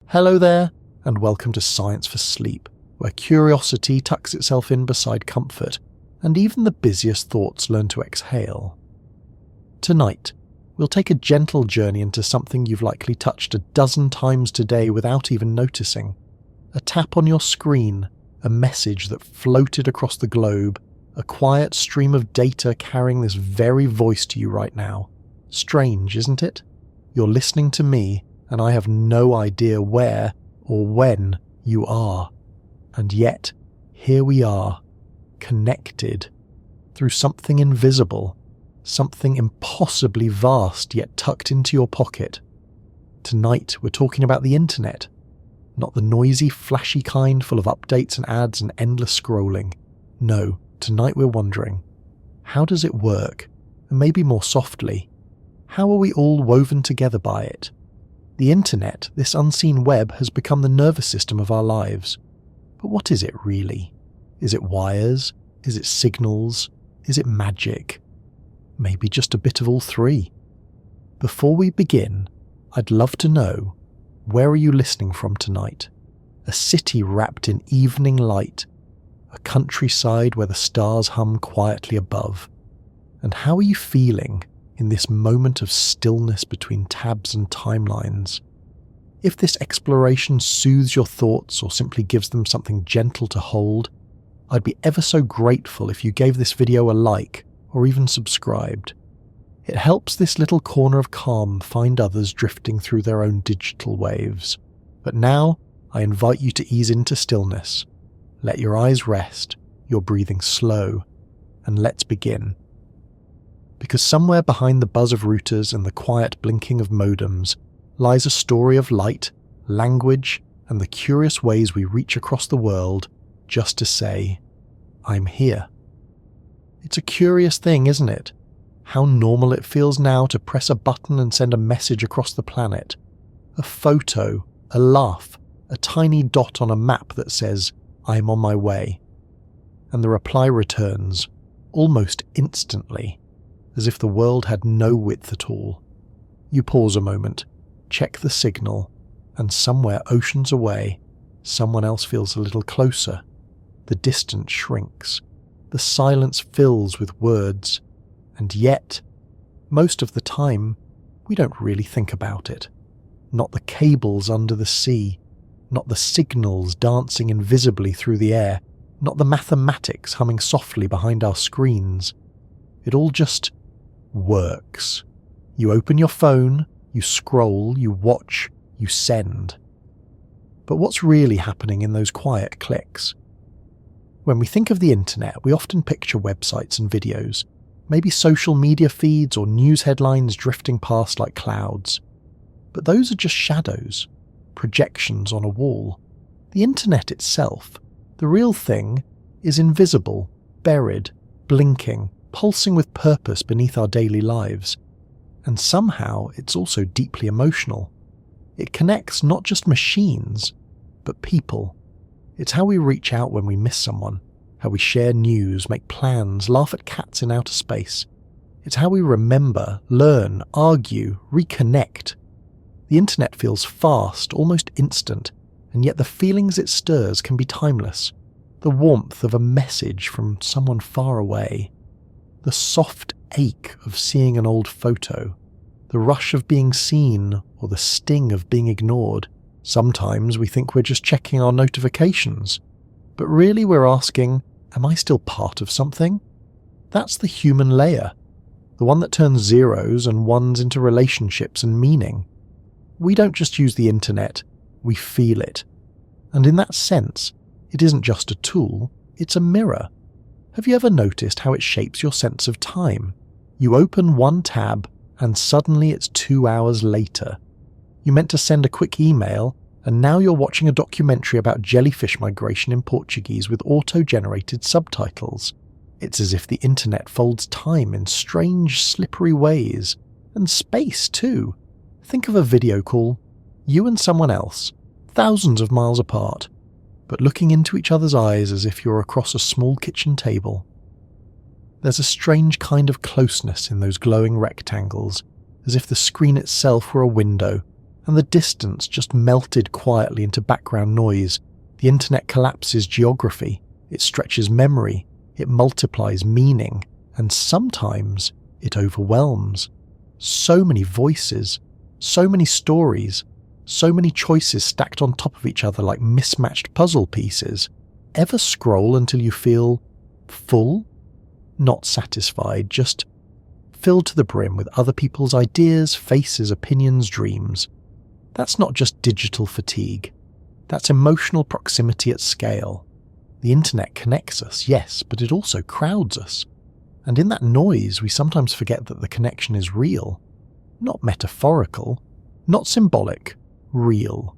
Hello there, and welcome to Science for Sleep, where curiosity tucks itself in beside comfort, and even the busiest thoughts learn to exhale. Tonight, we'll take a gentle journey into something you've likely touched a dozen times today without even noticing. A tap on your screen, a message that floated across the globe, a quiet stream of data carrying this very voice to you right now. Strange, isn't it? You're listening to me, and I have no idea where or when you are. And yet, here we are, connected, through something invisible, something impossibly vast yet tucked into your pocket. Tonight we're talking about the internet, not the noisy, flashy kind full of updates and ads and endless scrolling. No, tonight we're wondering, how does it work? And maybe more softly, how are we all woven together by it? The internet, this unseen web, has become the nervous system of our lives. But what is it really? Is it wires? Is it signals? Is it magic? Maybe just a bit of all three. Before we begin, I'd love to know, where are you listening from tonight? A city wrapped in evening light, a countryside where the stars hum quietly above. And how are you feeling in this moment of stillness between tabs and timelines? If this exploration soothes your thoughts or simply gives them something gentle to hold, I'd be ever so grateful if you gave this video a like or even subscribed. It helps this little corner of calm find others drifting through their own digital waves. But now, I invite you to ease into stillness. Let your eyes rest, your breathing slow, and let's begin. Because somewhere behind the buzz of routers and the quiet blinking of modems lies a story of light, language, and the curious ways we reach across the world just to say, I'm here. It's a curious thing, isn't it? How normal it feels now to press a button and send a message across the planet. A photo, a laugh, a tiny dot on a map that says, I'm on my way. And the reply returns, almost instantly, as if the world had no width at all. You pause a moment, check the signal, and somewhere oceans away, someone else feels a little closer. The distance shrinks. The silence fills with words. And yet, most of the time, we don't really think about it. Not the cables under the sea, not the signals dancing invisibly through the air, not the mathematics humming softly behind our screens. It all just works. You open your phone, you scroll, you watch, you send. But what's really happening in those quiet clicks? When we think of the internet, we often picture websites and videos, maybe social media feeds or news headlines drifting past like clouds. But those are just shadows, projections on a wall. The internet itself, the real thing, is invisible, buried, blinking, pulsing with purpose beneath our daily lives. And somehow it's also deeply emotional. It connects not just machines, but people. It's how we reach out when we miss someone, how we share news, make plans, laugh at cats in outer space. It's how we remember, learn, argue, reconnect. The internet feels fast, almost instant, and yet the feelings it stirs can be timeless. The warmth of a message from someone far away. The soft ache of seeing an old photo, the rush of being seen or the sting of being ignored. Sometimes we think we're just checking our notifications, but really we're asking, am I still part of something? That's the human layer, the one that turns zeros and ones into relationships and meaning. We don't just use the internet, we feel it. And in that sense, it isn't just a tool, it's a mirror. Have you ever noticed how it shapes your sense of time? You open one tab and suddenly it's 2 hours later. You meant to send a quick email and now you're watching a documentary about jellyfish migration in Portuguese with auto-generated subtitles. It's as if the internet folds time in strange, slippery ways. And space too. Think of a video call, you and someone else, thousands of miles apart, but looking into each other's eyes as if you're across a small kitchen table. There's a strange kind of closeness in those glowing rectangles, as if the screen itself were a window, and the distance just melted quietly into background noise. The internet collapses geography, it stretches memory, it multiplies meaning, and sometimes it overwhelms. So many voices, so many stories, so many choices stacked on top of each other like mismatched puzzle pieces. Ever scroll until you feel full? Not satisfied, just filled to the brim with other people's ideas, faces, opinions, dreams. That's not just digital fatigue. That's emotional proximity at scale. The internet connects us, yes, but it also crowds us. And in that noise, we sometimes forget that the connection is real. Not metaphorical, not symbolic, real.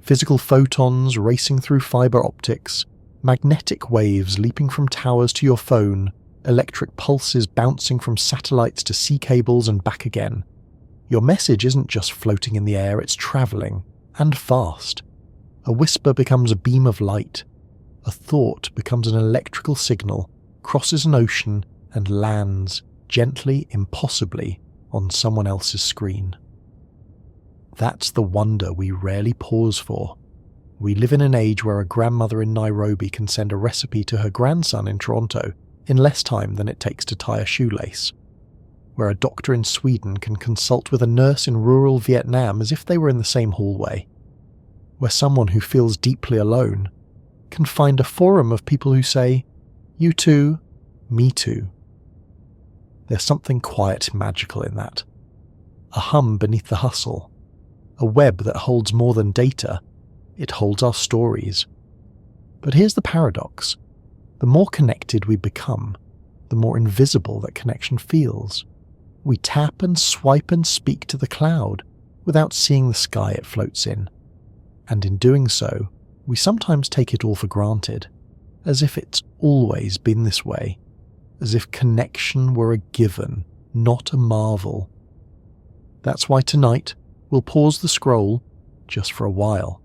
Physical photons racing through fiber optics, magnetic waves leaping from towers to your phone, electric pulses bouncing from satellites to sea cables and back again. Your message isn't just floating in the air, it's travelling, and fast. A whisper becomes a beam of light. A thought becomes an electrical signal, crosses an ocean, and lands, gently, impossibly, on someone else's screen. That's the wonder we rarely pause for. We live in an age where a grandmother in Nairobi can send a recipe to her grandson in Toronto in less time than it takes to tie a shoelace. Where a doctor in Sweden can consult with a nurse in rural Vietnam as if they were in the same hallway. Where someone who feels deeply alone can find a forum of people who say, "You too, me too." There's something quiet and magical in that. A hum beneath the hustle. A web that holds more than data. It holds our stories. But here's the paradox. The more connected we become, the more invisible that connection feels. We tap and swipe and speak to the cloud without seeing the sky it floats in. And in doing so, we sometimes take it all for granted, as if it's always been this way, as if connection were a given, not a marvel. That's why tonight we'll pause the scroll, just for a while,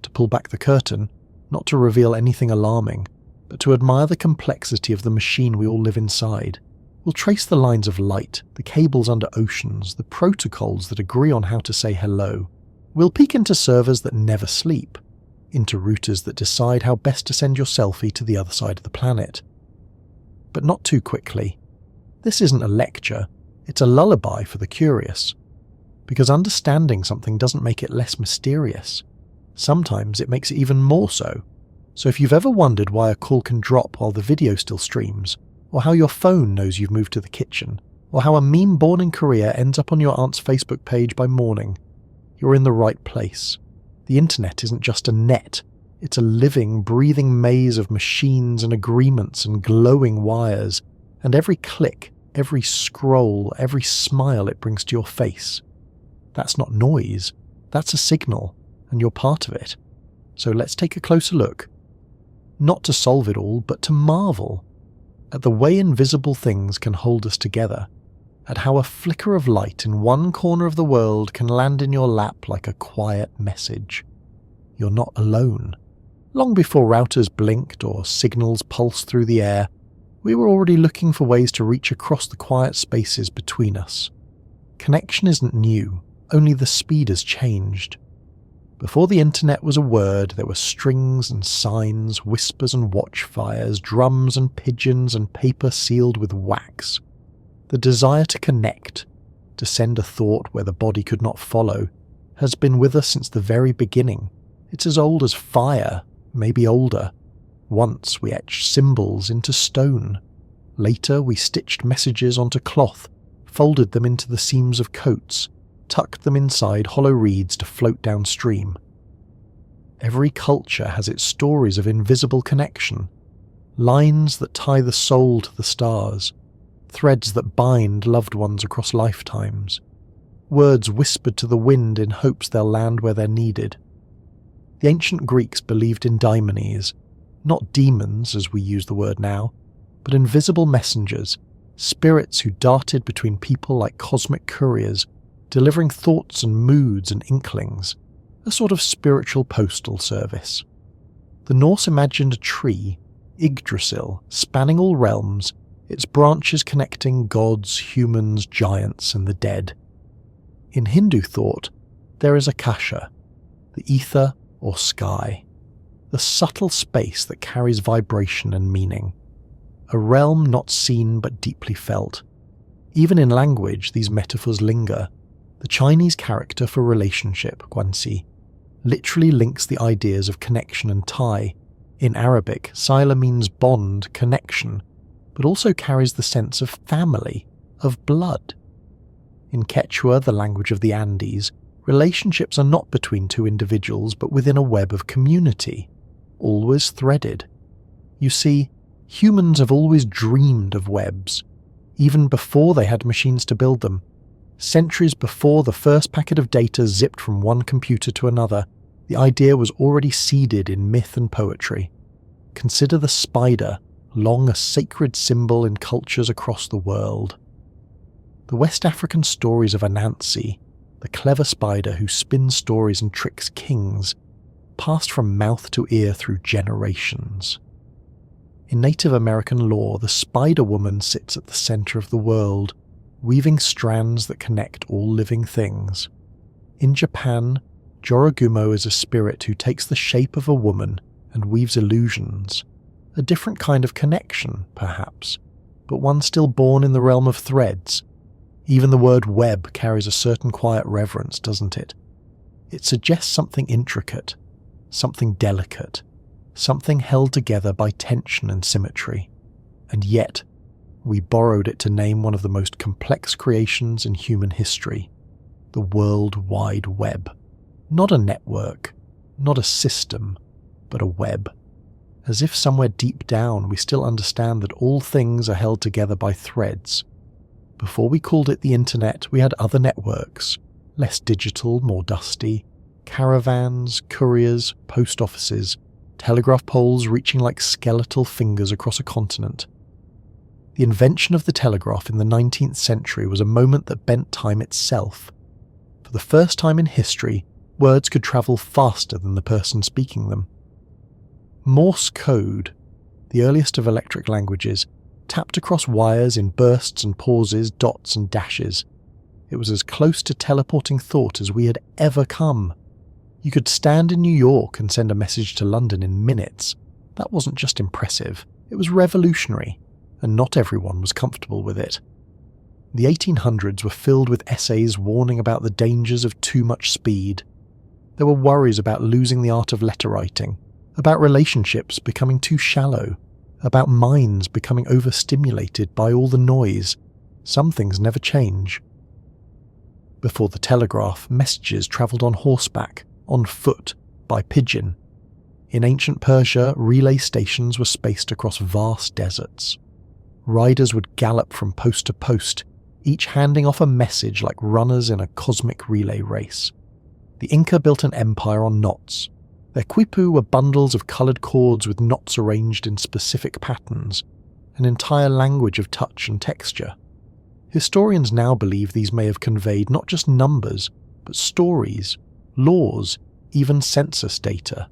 to pull back the curtain, not to reveal anything alarming, but to admire the complexity of the machine we all live inside. We'll trace the lines of light, the cables under oceans, the protocols that agree on how to say hello. We'll peek into servers that never sleep, into routers that decide how best to send your selfie to the other side of the planet. But not too quickly. This isn't a lecture, it's a lullaby for the curious. Because understanding something doesn't make it less mysterious. Sometimes it makes it even more so. So if you've ever wondered why a call can drop while the video still streams, or how your phone knows you've moved to the kitchen, or how a meme born in Korea ends up on your aunt's Facebook page by morning, you're in the right place. The internet isn't just a net, it's a living, breathing maze of machines and agreements and glowing wires, and every click, every scroll, every smile it brings to your face. That's not noise, that's a signal, and you're part of it. So let's take a closer look. Not to solve it all, but to marvel at the way invisible things can hold us together, at how a flicker of light in one corner of the world can land in your lap like a quiet message. You're not alone. Long before routers blinked or signals pulsed through the air, we were already looking for ways to reach across the quiet spaces between us. Connection isn't new, only the speed has changed. Before the internet was a word, there were strings and signs, whispers and watchfires, drums and pigeons and paper sealed with wax. The desire to connect, to send a thought where the body could not follow, has been with us since the very beginning. It's as old as fire, maybe older. Once we etched symbols into stone. Later we stitched messages onto cloth, folded them into the seams of coats, tucked them inside hollow reeds to float downstream. Every culture has its stories of invisible connection, lines that tie the soul to the stars, threads that bind loved ones across lifetimes, words whispered to the wind in hopes they'll land where they're needed. The ancient Greeks believed in daimones, not demons as we use the word now, but invisible messengers, spirits who darted between people like cosmic couriers, delivering thoughts and moods and inklings, a sort of spiritual postal service. The Norse imagined a tree, Yggdrasil, spanning all realms, its branches connecting gods, humans, giants, and the dead. In Hindu thought, There is Akasha, the ether or sky, the subtle space that carries vibration and meaning, a realm not seen but deeply felt. Even in language, these metaphors linger. The Chinese character for relationship, guanxi, literally links the ideas of connection and tie. In Arabic, sila means bond, connection, but also carries the sense of family, of blood. In Quechua, the language of the Andes, relationships are not between two individuals but within a web of community, always threaded. You see, humans have always dreamed of webs, even before they had machines to build them. Centuries before the first packet of data zipped from one computer to another, the idea was already seeded in myth and poetry. Consider the spider, long a sacred symbol in cultures across the world. The West African stories of Anansi, the clever spider who spins stories and tricks kings, passed from mouth to ear through generations. In Native American lore, the spider woman sits at the center of the world, weaving strands that connect all living things. In Japan, Jorogumo is a spirit who takes the shape of a woman and weaves illusions. A different kind of connection, perhaps, but one still born in the realm of threads. Even the word web carries a certain quiet reverence, doesn't it? It suggests something intricate, something delicate, something held together by tension and symmetry. And yet, we borrowed it to name one of the most complex creations in human history, the World Wide Web. Not a network, not a system, but a web. As if somewhere deep down we still understand that all things are held together by threads. Before we called it the internet, we had other networks, less digital, more dusty, caravans, couriers, post offices, telegraph poles reaching like skeletal fingers across a continent. The invention of the telegraph in the 19th century was a moment that bent time itself. For the first time in history, words could travel faster than the person speaking them. Morse code, the earliest of electric languages, tapped across wires in bursts and pauses, dots and dashes. It was as close to teleporting thought as we had ever come. You could stand in New York and send a message to London in minutes. That wasn't just impressive, it was revolutionary, and not everyone was comfortable with it. The 1800s were filled with essays warning about the dangers of too much speed. There were worries about losing the art of letter writing, about relationships becoming too shallow, about minds becoming overstimulated by all the noise. Some things never change. Before the telegraph, messages travelled on horseback, on foot, by pigeon. In ancient Persia, relay stations were spaced across vast deserts. Riders would gallop from post to post, each handing off a message like runners in a cosmic relay race. The Inca built an empire on knots. Their quipu were bundles of coloured cords with knots arranged in specific patterns, an entire language of touch and texture. Historians now believe these may have conveyed not just numbers, but stories, laws, even census data.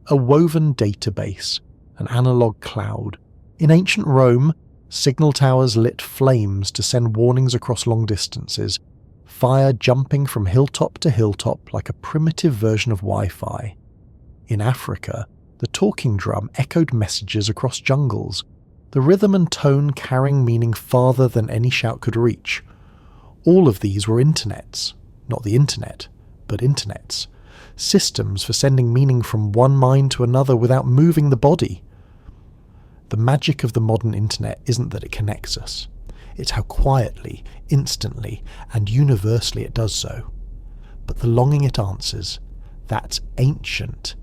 A woven database, an analogue cloud. In ancient Rome, signal towers lit flames to send warnings across long distances, fire jumping from hilltop to hilltop like a primitive version of Wi-Fi. In Africa, the talking drum echoed messages across jungles, the rhythm and tone carrying meaning farther than any shout could reach. All of these were internets, not the internet, but internets, systems for sending meaning from one mind to another without moving the body. The magic of the modern internet isn't that it connects us, it's how quietly, instantly, and universally it does so. But the longing it answers, that's ancient.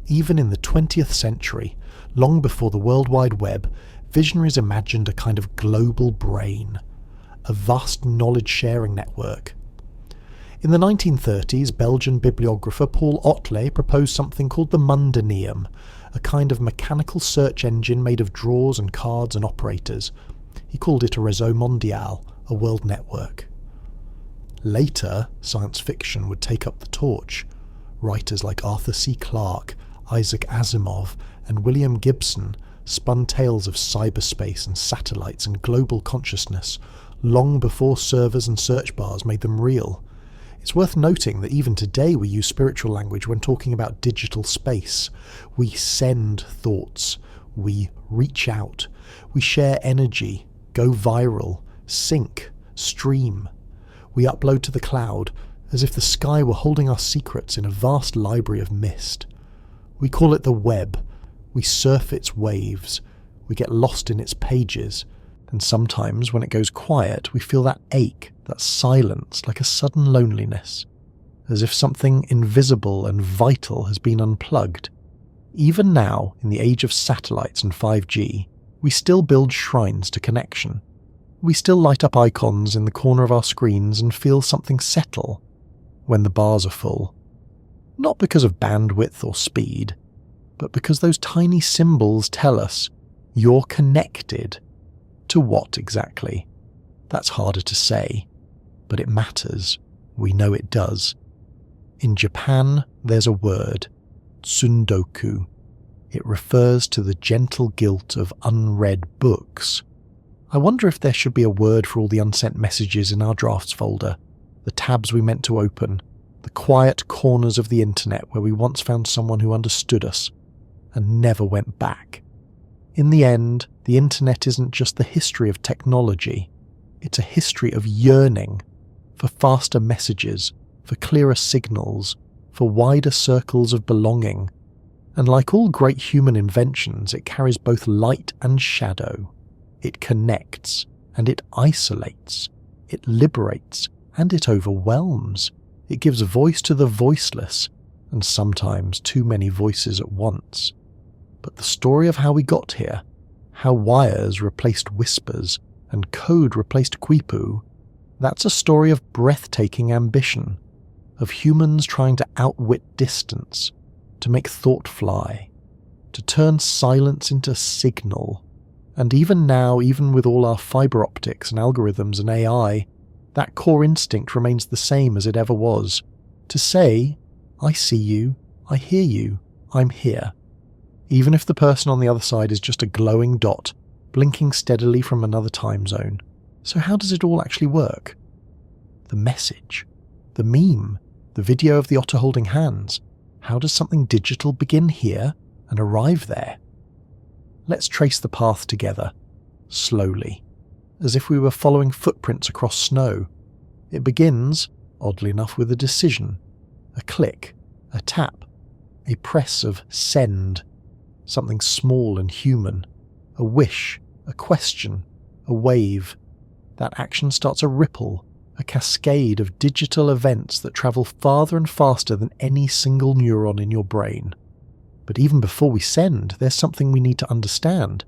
Even in the 20th century, long before the World Wide Web, visionaries imagined a kind of global brain, a vast knowledge-sharing network. In the 1930s, Belgian bibliographer Paul Otlet proposed something called the Mundaneum, a kind of mechanical search engine made of drawers and cards and operators. He called it a réseau mondial, a world network. Later, science fiction would take up the torch. Writers like Arthur C. Clarke, Isaac Asimov, and William Gibson spun tales of cyberspace and satellites and global consciousness long before servers and search bars made them real. It's worth noting that even today we use spiritual language when talking about digital space. We send thoughts, we reach out, we share energy, go viral, sync, stream. We upload to the cloud, as if the sky were holding our secrets in a vast library of mist. We call it the web, we surf its waves, we get lost in its pages, and sometimes when it goes quiet we feel that ache, that silence, like a sudden loneliness, as if something invisible and vital has been unplugged. Even now, in the age of satellites and 5G, we still build shrines to connection. We still light up icons in the corner of our screens and feel something settle when the bars are full. Not because of bandwidth or speed, but because those tiny symbols tell us you're connected. To what exactly? That's harder to say, but it matters. We know it does. In Japan, there's a word, tsundoku. It refers to the gentle guilt of unread books. I wonder if there should be a word for all the unsent messages in our drafts folder, the tabs we meant to open, the quiet corners of the internet where we once found someone who understood us and never went back. In the end, the internet isn't just the history of technology, it's a history of yearning for faster messages, for clearer signals, for wider circles of belonging. And like all great human inventions, it carries both light and shadow. It connects and it isolates, it liberates and it overwhelms. It gives voice to the voiceless, and sometimes too many voices at once. But the story of how we got here, how wires replaced whispers and code replaced quipu, that's a story of breathtaking ambition, of humans trying to outwit distance, to make thought fly, to turn silence into signal. And even now, even with all our fiber optics and algorithms and AI, that core instinct remains the same as it ever was, to say, I see you, I hear you, I'm here. Even if the person on the other side is just a glowing dot, blinking steadily from another time zone. So how does it all actually work? The message, the meme, the video of the otter holding hands. How does something digital begin here and arrive there? Let's trace the path together, slowly, as if we were following footprints across snow. It begins, oddly enough, with a decision, a click, a tap, a press of send, something small and human, a wish, a question, a wave. That action starts a ripple, a cascade of digital events that travel farther and faster than any single neuron in your brain. But even before we send, there's something we need to understand.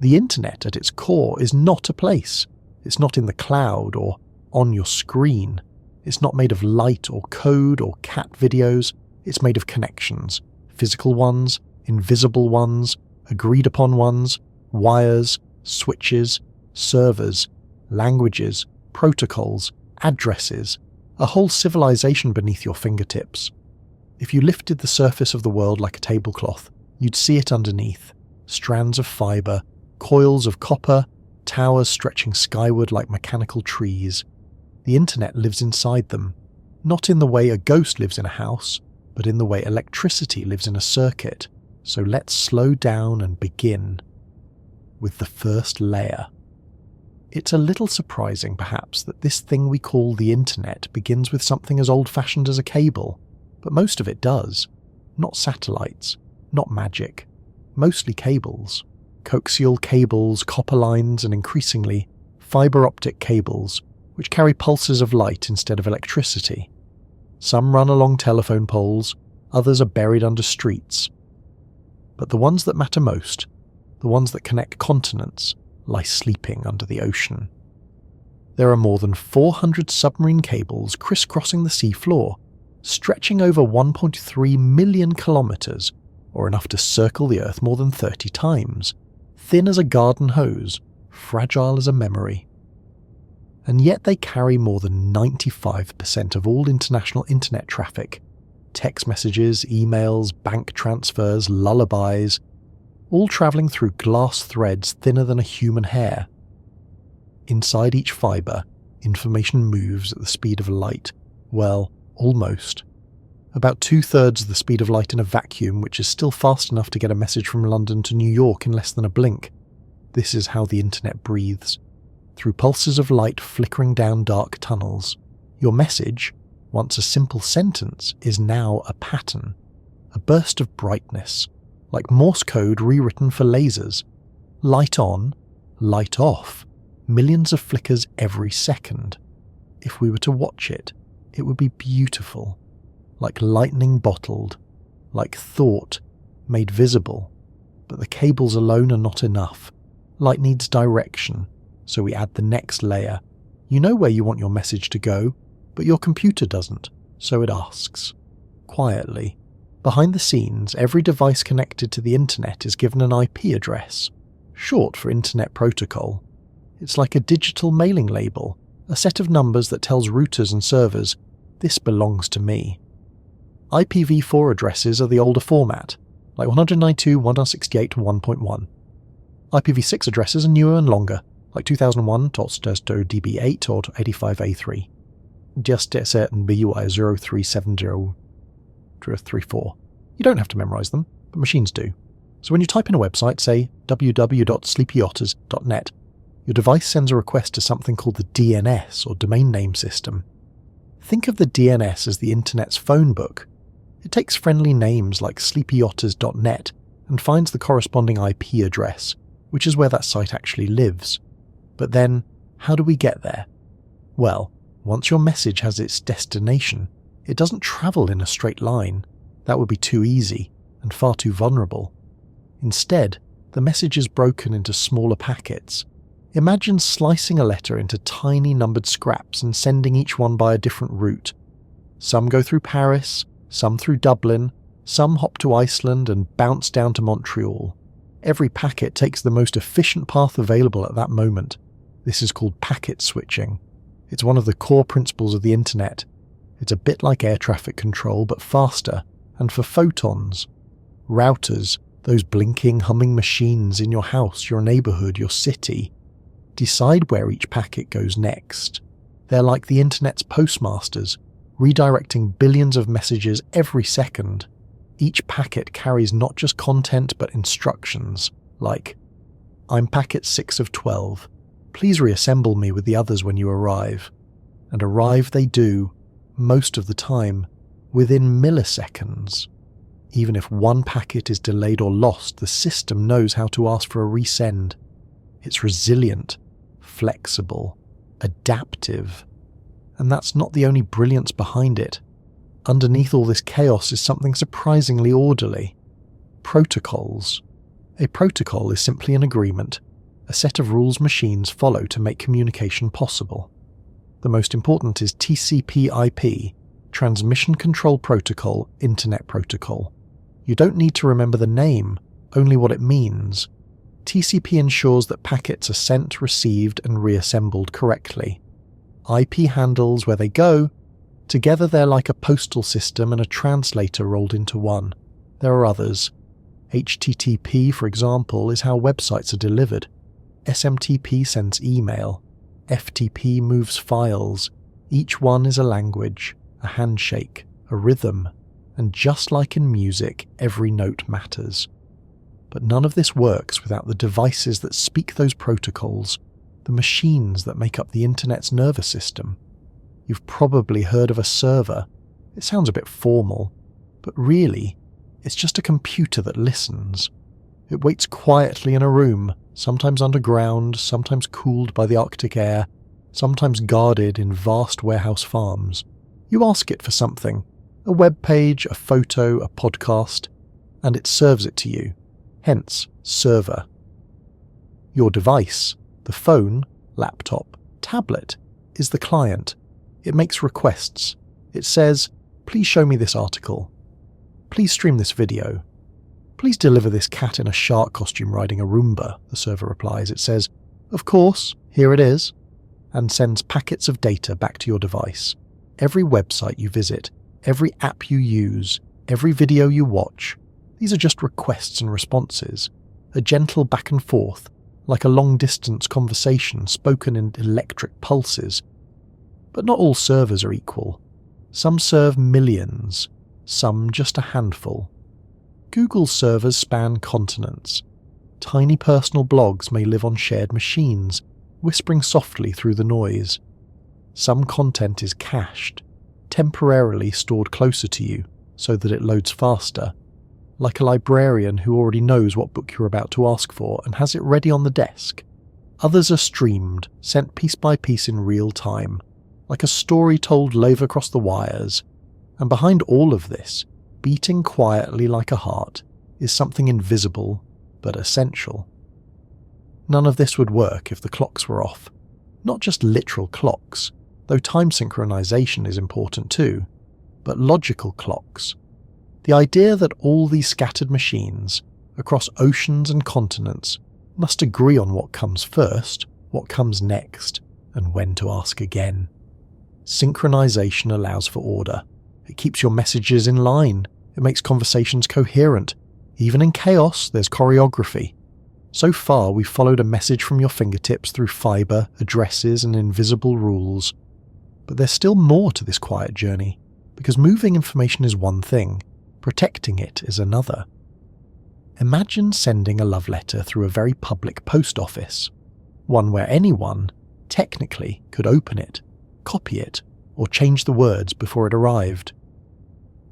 The internet at its core is not a place. It's not in the cloud or on your screen. It's not made of light or code or cat videos. It's made of connections, physical ones, invisible ones, agreed upon ones, wires, switches, servers, languages, protocols, addresses, a whole civilization beneath your fingertips. If you lifted the surface of the world like a tablecloth, you'd see it underneath, strands of fibre, coils of copper, towers stretching skyward like mechanical trees. The internet lives inside them, not in the way a ghost lives in a house, but in the way electricity lives in a circuit. So let's slow down and begin with the first layer. It's a little surprising, perhaps, that this thing we call the internet begins with something as old-fashioned as a cable, but most of it does. Not satellites, not magic, mostly cables. Coaxial cables, copper lines, and increasingly, fiber optic cables, which carry pulses of light instead of electricity. Some run along telephone poles, others are buried under streets. But the ones that matter most, the ones that connect continents, lie sleeping under the ocean. There are more than 400 submarine cables crisscrossing the sea floor, stretching over 1.3 million kilometres, or enough to circle the Earth more than 30 times, thin as a garden hose, fragile as a memory. And yet they carry more than 95% of all international internet traffic, text messages, emails, bank transfers, lullabies, all travelling through glass threads thinner than a human hair. Inside each fibre, information moves at the speed of light, Well, almost. About 2/3 the speed of light in a vacuum, which is still fast enough to get a message from London to New York in less than a blink. This is how the internet breathes. Through pulses of light flickering down dark tunnels. Your message, once a simple sentence, is now a pattern. A burst of brightness, like Morse code rewritten for lasers. Light on, light off. Millions of flickers every second. If we were to watch it, it would be beautiful. Like lightning bottled, like thought made visible. But the cables alone are not enough. Light needs direction, so we add the next layer. You know where you want your message to go, but your computer doesn't, so it asks. Quietly. Behind the scenes, every device connected to the internet is given an IP address, short for Internet Protocol. It's like a digital mailing label, a set of numbers that tells routers and servers, this belongs to me. IPv4 addresses are the older format, like 192.168.1.1. IPv6 addresses are newer and longer, like 2001.db8 or 85A3. Just a certain BUI 0370.34. You don't have to memorize them, but machines do. So when you type in a website, say www.sleepyotters.net, your device sends a request to something called the DNS, or Domain Name System. Think of the DNS as the internet's phone book. It takes friendly names like sleepyotters.net and finds the corresponding IP address, which is where that site actually lives. But then, how do we get there? Well, once your message has its destination, it doesn't travel in a straight line. That would be too easy and far too vulnerable. Instead, the message is broken into smaller packets. Imagine slicing a letter into tiny numbered scraps and sending each one by a different route. Some go through Paris, some through Dublin, some hop to Iceland and bounce down to Montreal. Every packet takes the most efficient path available at that moment. This is called packet switching. It's one of the core principles of the internet. It's a bit like air traffic control, but faster, and for photons. Routers, those blinking, humming machines in your house, your neighborhood, your city, decide where each packet goes next. They're like the internet's postmasters, redirecting billions of messages every second. Each packet carries not just content but instructions, like, I'm packet 6 of 12. Please reassemble me with the others when you arrive. And arrive they do, most of the time, within milliseconds. Even if one packet is delayed or lost, the system knows how to ask for a resend. It's resilient, flexible, adaptive. And that's not the only brilliance behind it. Underneath all this chaos is something surprisingly orderly. Protocols. A protocol is simply an agreement, a set of rules machines follow to make communication possible. The most important is TCP/IP, Transmission Control Protocol, Internet Protocol. You don't need to remember the name, only what it means. TCP ensures that packets are sent, received, and reassembled correctly. IP handles where they go. Together they're like a postal system and a translator rolled into one. There are others. HTTP, for example, is how websites are delivered. SMTP sends email. FTP moves files. Each one is a language, a handshake, a rhythm, and just like in music, every note matters. But none of this works without the devices that speak those protocols, the machines that make up the internet's nervous system. You've probably heard of a server. It sounds a bit formal, but really, it's just a computer that listens. It waits quietly in a room, sometimes underground, sometimes cooled by the Arctic air, sometimes guarded in vast warehouse farms. You ask it for something, a web page, a photo, a podcast, and it serves it to you. Hence, server. Your device, the phone, laptop, tablet, is the client. It makes requests. It says, please show me this article. Please stream this video. Please deliver this cat in a shark costume riding a Roomba, the server replies. It says, of course, here it is, and sends packets of data back to your device. Every website you visit, every app you use, every video you watch, these are just requests and responses, a gentle back and forth, like a long-distance conversation spoken in electric pulses. But not all servers are equal. Some serve millions, some just a handful. Google's servers span continents. Tiny personal blogs may live on shared machines, whispering softly through the noise. Some content is cached, temporarily stored closer to you so that it loads faster, like a librarian who already knows what book you're about to ask for and has it ready on the desk. Others are streamed, sent piece by piece in real time, like a story told live across the wires. And behind all of this, beating quietly like a heart, is something invisible but essential. None of this would work if the clocks were off. Not just literal clocks, though time synchronization is important too, but logical clocks. The idea that all these scattered machines, across oceans and continents, must agree on what comes first, what comes next, and when to ask again. Synchronization allows for order. It keeps your messages in line. It makes conversations coherent. Even in chaos, there's choreography. So far, we've followed a message from your fingertips through fiber, addresses, and invisible rules. But there's still more to this quiet journey, because moving information is one thing, protecting it is another. Imagine sending a love letter through a very public post office, one where anyone, technically, could open it, copy it, or change the words before it arrived.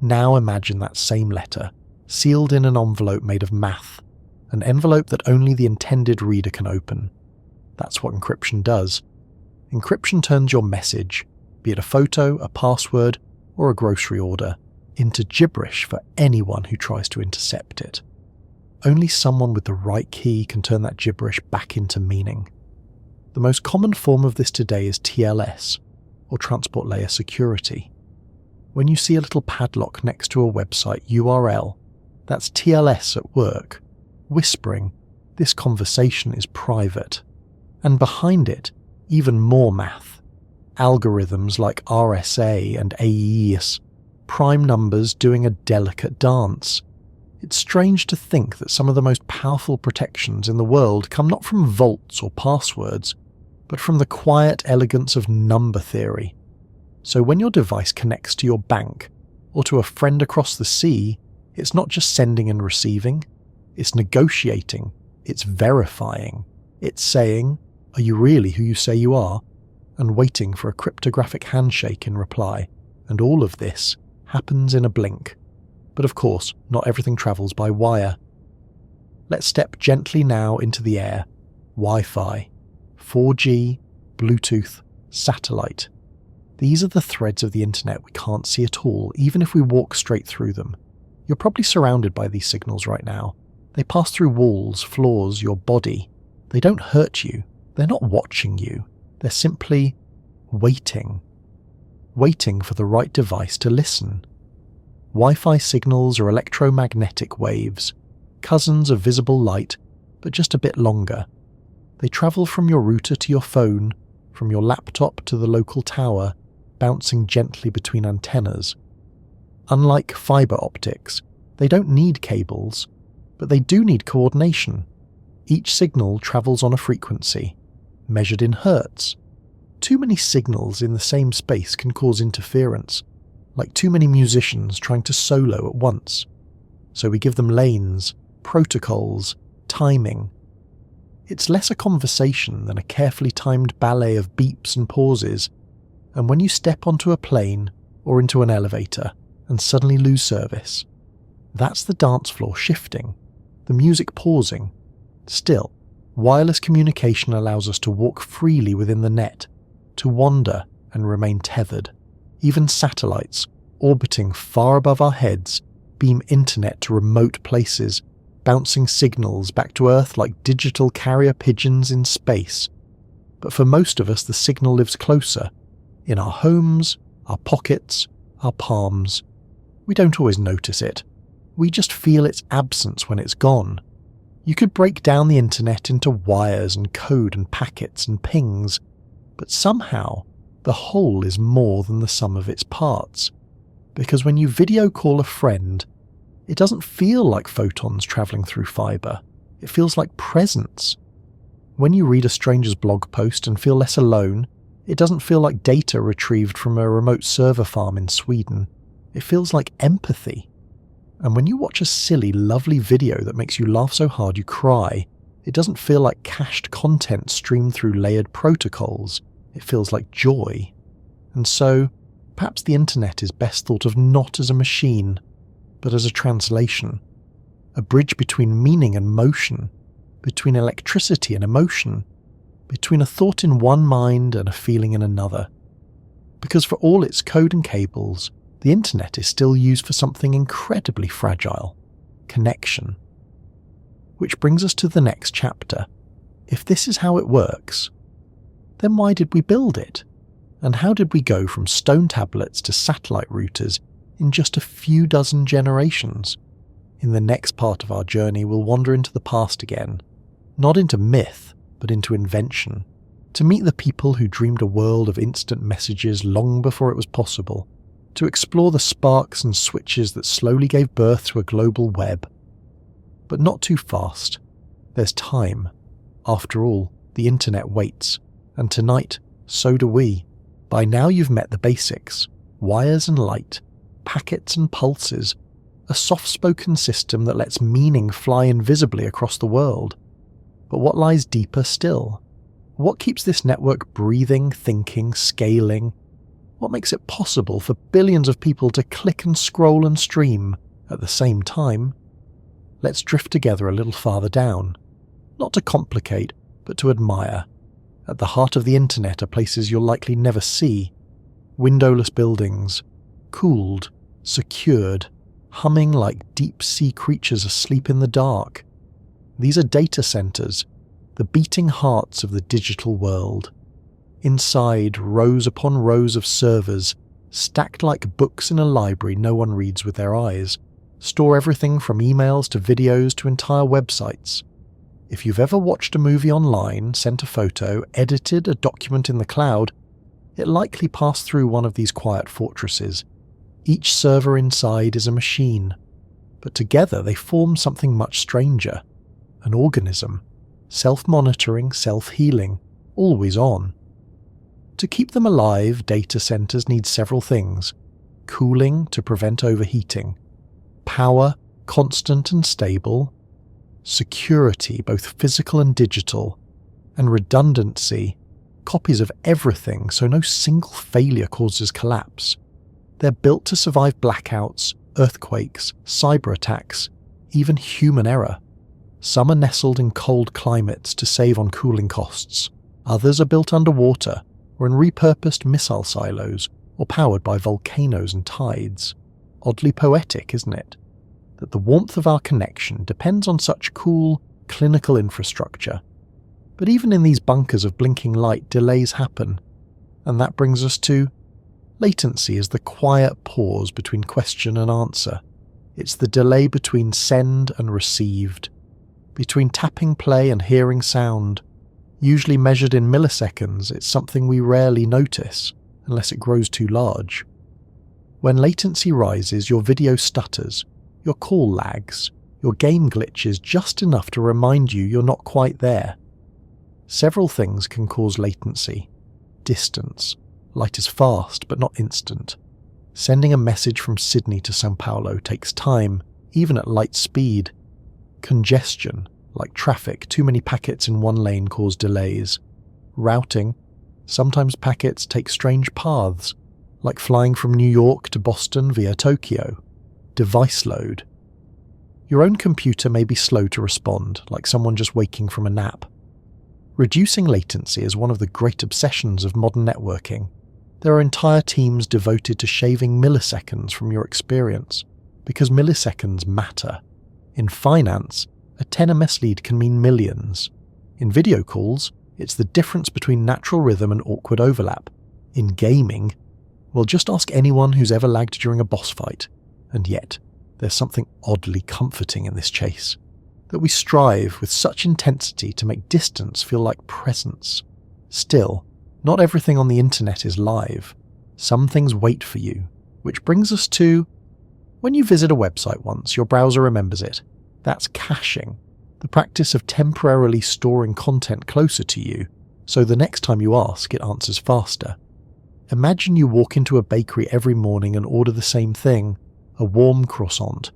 Now imagine that same letter, sealed in an envelope made of math, an envelope that only the intended reader can open. That's what encryption does. Encryption turns your message, be it a photo, a password, or a grocery order, into gibberish for anyone who tries to intercept it. Only someone with the right key can turn that gibberish back into meaning. The most common form of this today is TLS, or Transport Layer Security. When you see a little padlock next to a website URL, that's TLS at work, whispering, this conversation is private. And behind it, even more math. Algorithms like RSA and AES, prime numbers doing a delicate dance. It's strange to think that some of the most powerful protections in the world come not from vaults or passwords, but from the quiet elegance of number theory. So when your device connects to your bank, or to a friend across the sea, it's not just sending and receiving, it's negotiating, it's verifying, it's saying, are you really who you say you are? And waiting for a cryptographic handshake in reply. And all of this happens in a blink. But of course, not everything travels by wire. Let's step gently now into the air. Wi-Fi, 4G, Bluetooth, satellite. These are the threads of the internet we can't see at all, even if we walk straight through them. You're probably surrounded by these signals right now. They pass through walls, floors, your body. They don't hurt you. They're not watching you. They're simply waiting. Waiting for the right device to listen. Wi-Fi signals are electromagnetic waves, cousins of visible light, but just a bit longer. They travel from your router to your phone, from your laptop to the local tower, bouncing gently between antennas. Unlike fiber optics, they don't need cables, but they do need coordination. Each signal travels on a frequency, measured in hertz. Too many signals in the same space can cause interference, like too many musicians trying to solo at once. So we give them lanes, protocols, timing. It's less a conversation than a carefully timed ballet of beeps and pauses, and when you step onto a plane or into an elevator and suddenly lose service, that's the dance floor shifting, the music pausing. Still, wireless communication allows us to walk freely within the net, to wander and remain tethered. Even satellites, orbiting far above our heads, beam internet to remote places, bouncing signals back to Earth like digital carrier pigeons in space. But for most of us, the signal lives closer, in our homes, our pockets, our palms. We don't always notice it. We just feel its absence when it's gone. You could break down the internet into wires and code and packets and pings, but somehow the whole is more than the sum of its parts. Because when you video call a friend, it doesn't feel like photons travelling through fibre. It feels like presence. When you read a stranger's blog post and feel less alone, It doesn't feel like data retrieved from a remote server farm in Sweden. It feels like empathy. And when you watch a silly, lovely video that makes you laugh so hard you cry, it doesn't feel like cached content streamed through layered protocols. It feels like joy. And so, perhaps the internet is best thought of not as a machine, but as a translation. A bridge between meaning and motion, between electricity and emotion, between a thought in one mind and a feeling in another. Because for all its code and cables, the internet is still used for something incredibly fragile: connection. Which brings us to the next chapter. If this is how it works, then why did we build it? And how did we go from stone tablets to satellite routers in just a few dozen generations? In the next part of our journey, we'll wander into the past again, not into myth, but into invention, to meet the people who dreamed a world of instant messages long before it was possible, to explore the sparks and switches that slowly gave birth to a global web. But not too fast. There's time. After all, the internet waits, and tonight, so do we. By now you've met the basics: wires and light, packets and pulses, a soft-spoken system that lets meaning fly invisibly across the world. But what lies deeper still? What keeps this network breathing, thinking, scaling? What makes it possible for billions of people to click and scroll and stream at the same time? Let's drift together a little farther down. Not to complicate, but to admire. At the heart of the internet are places you'll likely never see. Windowless buildings, cooled, secured, humming like deep-sea creatures asleep in the dark. These are data centers, the beating hearts of the digital world. Inside, rows upon rows of servers, stacked like books in a library no one reads with their eyes, store everything from emails to videos to entire websites. If you've ever watched a movie online, sent a photo, edited a document in the cloud, it likely passed through one of these quiet fortresses. Each server inside is a machine, but together they form something much stranger. An organism, self-monitoring, self-healing, always on. To keep them alive, data centers need several things: cooling to prevent overheating, power, constant and stable, security, both physical and digital, and redundancy, copies of everything so no single failure causes collapse. They're built to survive blackouts, earthquakes, cyber attacks, even human error. Some are nestled in cold climates to save on cooling costs. Others are built underwater or in repurposed missile silos or powered by volcanoes and tides. Oddly poetic, isn't it? That the warmth of our connection depends on such cool, clinical infrastructure. But even in these bunkers of blinking light, delays happen. And that brings us to latency is the quiet pause between question and answer. It's the delay between send and received, between tapping play and hearing sound. Usually measured in milliseconds, it's something we rarely notice, unless it grows too large. When latency rises, your video stutters, your call lags, your game glitches just enough to remind you you're not quite there. Several things can cause latency. Distance. Light is fast, but not instant. Sending a message from Sydney to São Paulo takes time, even at light speed. Congestion, like traffic, too many packets in one lane cause delays. Routing. Sometimes packets take strange paths, like flying from New York to Boston via Tokyo. Device load. Your own computer may be slow to respond, like someone just waking from a nap. Reducing latency is one of the great obsessions of modern networking. There are entire teams devoted to shaving milliseconds from your experience, because milliseconds matter. In finance, a 10 ms lead can mean millions. In video calls, it's the difference between natural rhythm and awkward overlap. In gaming, well, just ask anyone who's ever lagged during a boss fight. And yet, there's something oddly comforting in this chase. That we strive with such intensity to make distance feel like presence. Still, not everything on the internet is live. Some things wait for you, which brings us to, when you visit a website once, your browser remembers it. That's caching, the practice of temporarily storing content closer to you, so the next time you ask, it answers faster. Imagine you walk into a bakery every morning and order the same thing, a warm croissant.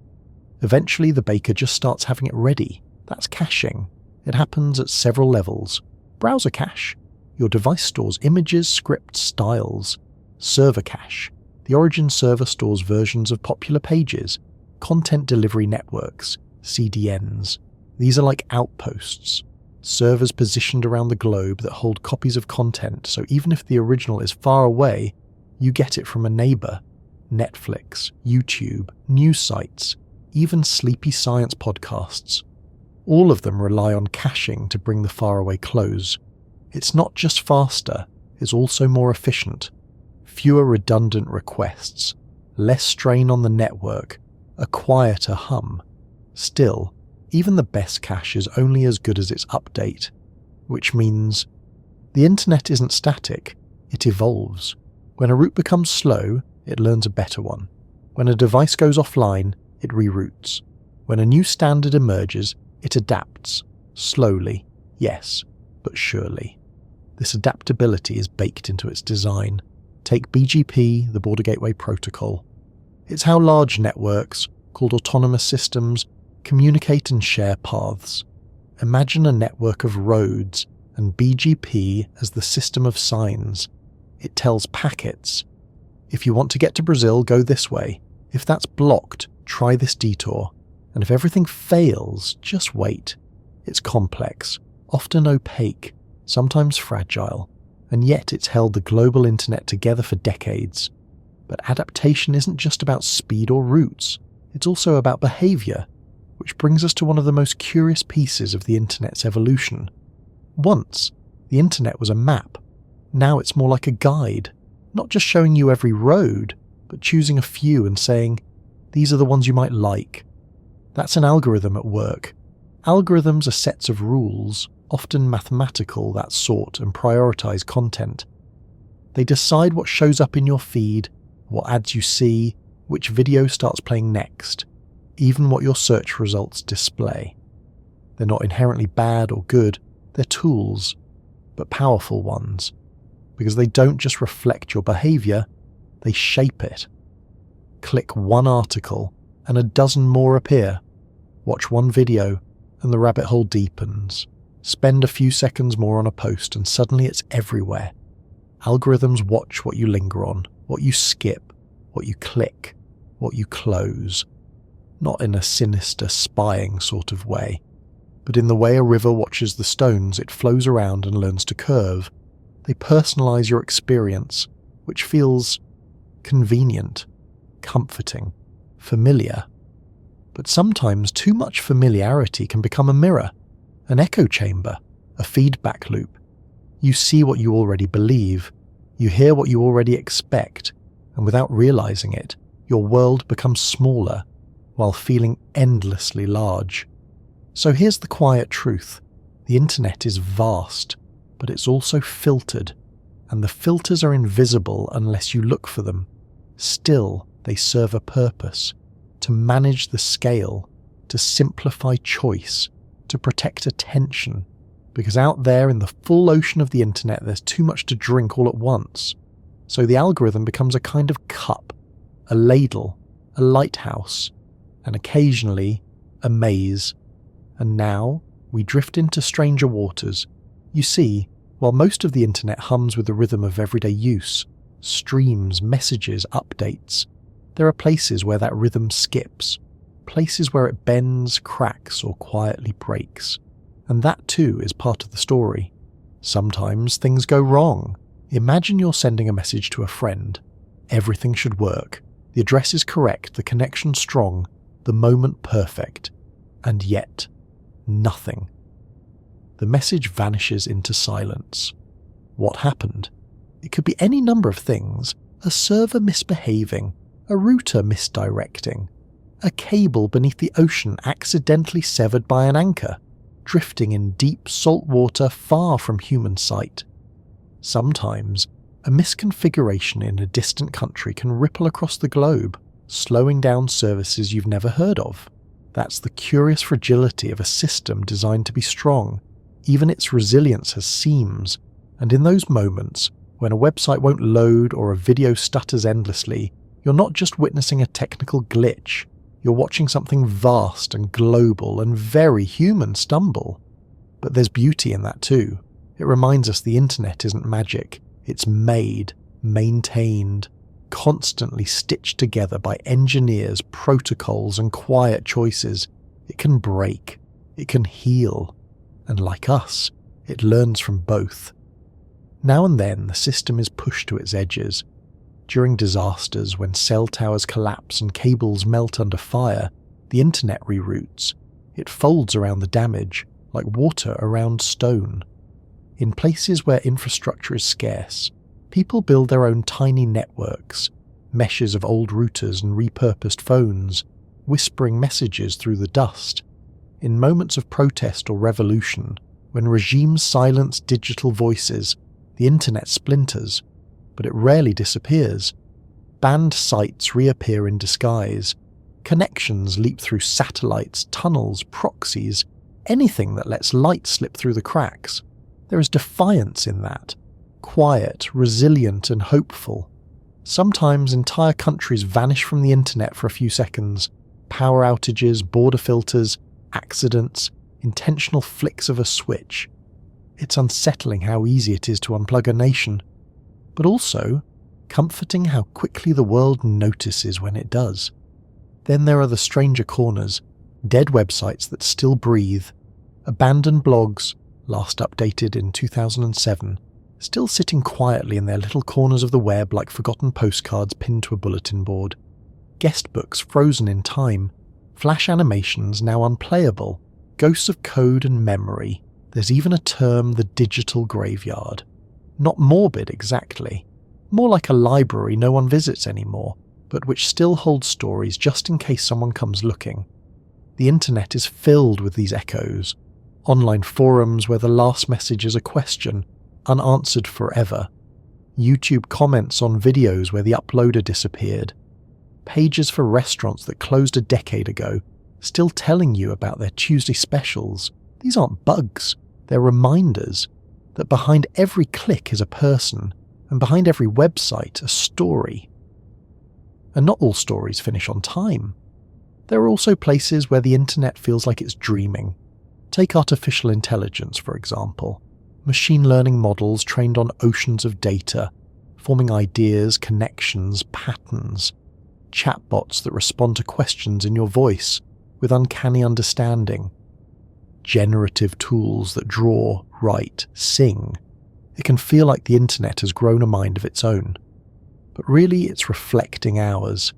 Eventually the baker just starts having it ready. That's caching. It happens at several levels. Browser cache. Your device stores images, scripts, styles. Server cache. The origin server stores versions of popular pages. Content delivery networks, CDNs. These are like outposts. Servers positioned around the globe that hold copies of content, so even if the original is far away, you get it from a neighbour. Netflix, YouTube, news sites, even sleepy science podcasts. All of them rely on caching to bring the faraway close. It's not just faster, it's also more efficient. Fewer redundant requests, less strain on the network, a quieter hum. Still, even the best cache is only as good as its update, which means the internet isn't static, it evolves. When a route becomes slow, it learns a better one. When a device goes offline, it reroutes. When a new standard emerges, it adapts. Slowly, yes, but surely. This adaptability is baked into its design. Take BGP, the Border Gateway Protocol. It's how large networks, called autonomous systems, communicate and share paths. Imagine a network of roads and BGP as the system of signs. It tells packets. If you want to get to Brazil, go this way. If that's blocked, try this detour. And if everything fails, just wait. It's complex, often opaque, sometimes fragile, and yet it's held the global internet together for decades. But adaptation isn't just about speed or routes, it's also about behaviour, which brings us to one of the most curious pieces of the internet's evolution. Once, the internet was a map. Now it's more like a guide, not just showing you every road, but choosing a few and saying, these are the ones you might like. That's an algorithm at work. Algorithms are sets of rules, often mathematical, that sort, and prioritise content. They decide what shows up in your feed, what ads you see, which video starts playing next, even what your search results display. They're not inherently bad or good, they're tools, but powerful ones, because they don't just reflect your behaviour, they shape it. Click one article, and a dozen more appear. Watch one video, and the rabbit hole deepens. Spend a few seconds more on a post, and suddenly it's everywhere. Algorithms watch what you linger on, what you skip, what you click, what you close. Not in a sinister, spying sort of way, but in the way a river watches the stones it flows around and learns to curve. They personalise your experience, which feels convenient, comforting, familiar. But sometimes too much familiarity can become a mirror, an echo chamber, a feedback loop. You see what you already believe, you hear what you already expect, and without realising it, your world becomes smaller, while feeling endlessly large. So here's the quiet truth. The internet is vast, but it's also filtered, and the filters are invisible unless you look for them. Still, they serve a purpose, to manage the scale, to simplify choice, to protect attention, because out there in the full ocean of the internet there's too much to drink all at once. So the algorithm becomes a kind of cup, a ladle, a lighthouse, and occasionally a maze. And now we drift into stranger waters. You see, while most of the internet hums with the rhythm of everyday use, streams, messages, updates, there are places where that rhythm skips, places where it bends, cracks, or quietly breaks. And that too is part of the story. Sometimes things go wrong. Imagine you're sending a message to a friend. Everything should work. The address is correct, the connection strong, the moment perfect. And yet, nothing. The message vanishes into silence. What happened? It could be any number of things. A server misbehaving, a router misdirecting, a cable beneath the ocean accidentally severed by an anchor, drifting in deep salt water far from human sight. Sometimes, a misconfiguration in a distant country can ripple across the globe, slowing down services you've never heard of. That's the curious fragility of a system designed to be strong. Even its resilience has seams, And in those moments, when a website won't load or a video stutters endlessly, you're not just witnessing a technical glitch, you're watching something vast and global and very human stumble. But there's beauty in that too. It reminds us the internet isn't magic. It's made, maintained, constantly stitched together by engineers, protocols, and quiet choices. It can break. It can heal. And like us, it learns from both. Now and then, the system is pushed to its edges. During disasters, when cell towers collapse and cables melt under fire, the internet reroutes. It folds around the damage, like water around stone. In places where infrastructure is scarce, people build their own tiny networks, meshes of old routers and repurposed phones, whispering messages through the dust. In moments of protest or revolution, when regimes silence digital voices, the internet splinters, but it rarely disappears. Banned sites reappear in disguise. Connections leap through satellites, tunnels, proxies, anything that lets light slip through the cracks. There is defiance in that. Quiet, resilient, and hopeful. Sometimes entire countries vanish from the internet for a few seconds. Power outages, border filters, accidents, intentional flicks of a switch. It's unsettling how easy it is to unplug a nation, but also comforting how quickly the world notices when it does. Then there are the stranger corners, dead websites that still breathe, abandoned blogs, last updated in 2007, still sitting quietly in their little corners of the web like forgotten postcards pinned to a bulletin board, guest books frozen in time, flash animations now unplayable, ghosts of code and memory. There's even a term, the digital graveyard. Not morbid exactly, more like a library no one visits anymore, but which still holds stories just in case someone comes looking. The internet is filled with these echoes. Online forums where the last message is a question, unanswered forever. YouTube comments on videos where the uploader disappeared. Pages for restaurants that closed a decade ago, still telling you about their Tuesday specials. These aren't bugs, they're reminders that behind every click is a person, and behind every website a story. And not all stories finish on time. There are also places where the internet feels like it's dreaming. Take artificial intelligence, for example. Machine learning models trained on oceans of data, forming ideas, connections, patterns. Chatbots that respond to questions in your voice with uncanny understanding. Generative tools that draw, write, sing. It can feel like the internet has grown a mind of its own. But really it's reflecting ours,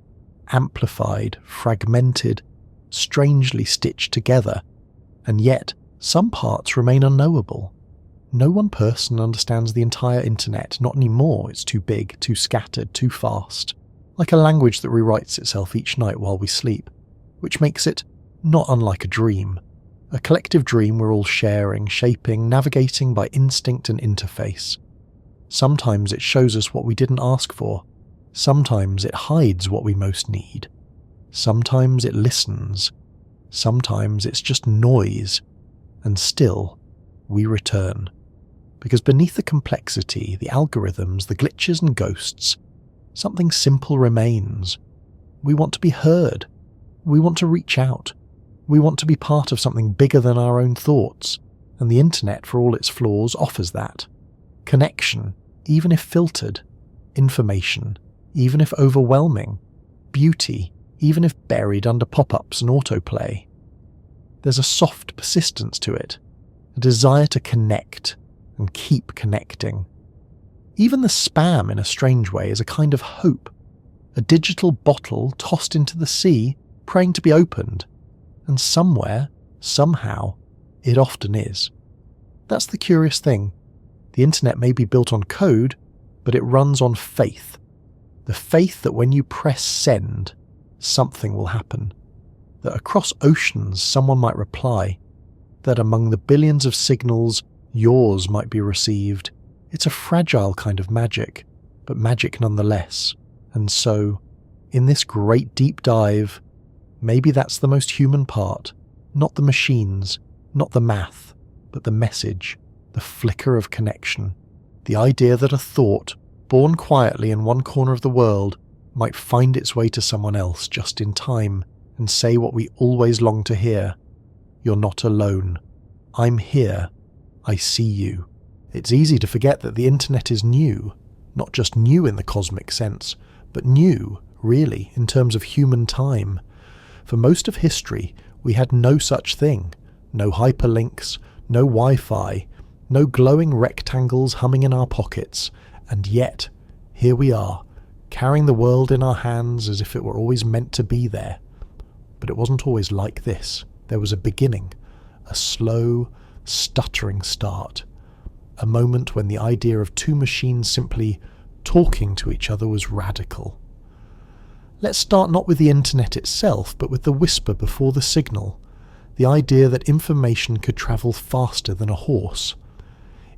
amplified, fragmented, strangely stitched together, and yet some parts remain unknowable. No one person understands the entire internet, not anymore. It's too big, too scattered, too fast. Like a language that rewrites itself each night while we sleep, which makes it not unlike a dream. A collective dream we're all sharing, shaping, navigating by instinct and interface. Sometimes it shows us what we didn't ask for. Sometimes it hides what we most need. Sometimes it listens. Sometimes it's just noise. And still, we return. Because beneath the complexity, the algorithms, the glitches and ghosts, something simple remains. We want to be heard. We want to reach out. We want to be part of something bigger than our own thoughts, and the internet, for all its flaws, offers that. Connection, even if filtered. Information, even if overwhelming. Beauty, even if buried under pop-ups and autoplay. There's a soft persistence to it, a desire to connect and keep connecting. Even the spam, in a strange way, is a kind of hope. A digital bottle tossed into the sea, praying to be opened. And somewhere, somehow, it often is. That's the curious thing. The internet may be built on code, but it runs on faith. The faith that when you press send, something will happen. That across oceans someone might reply. That among the billions of signals, yours might be received. It's a fragile kind of magic, but magic nonetheless. And so, in this great deep dive, maybe that's the most human part. Not the machines, not the math, but the message, the flicker of connection. The idea that a thought, born quietly in one corner of the world, might find its way to someone else just in time and say what we always long to hear. You're not alone. I'm here. I see you. It's easy to forget that the internet is new, not just new in the cosmic sense, but new, really, in terms of human time. For most of history, we had no such thing. No hyperlinks, no Wi-Fi, no glowing rectangles humming in our pockets, and yet, here we are, carrying the world in our hands as if it were always meant to be there. But it wasn't always like this. There was a beginning, a slow, stuttering start, a moment when the idea of two machines simply talking to each other was radical. Let's start not with the internet itself, but with the whisper before the signal, the idea that information could travel faster than a horse.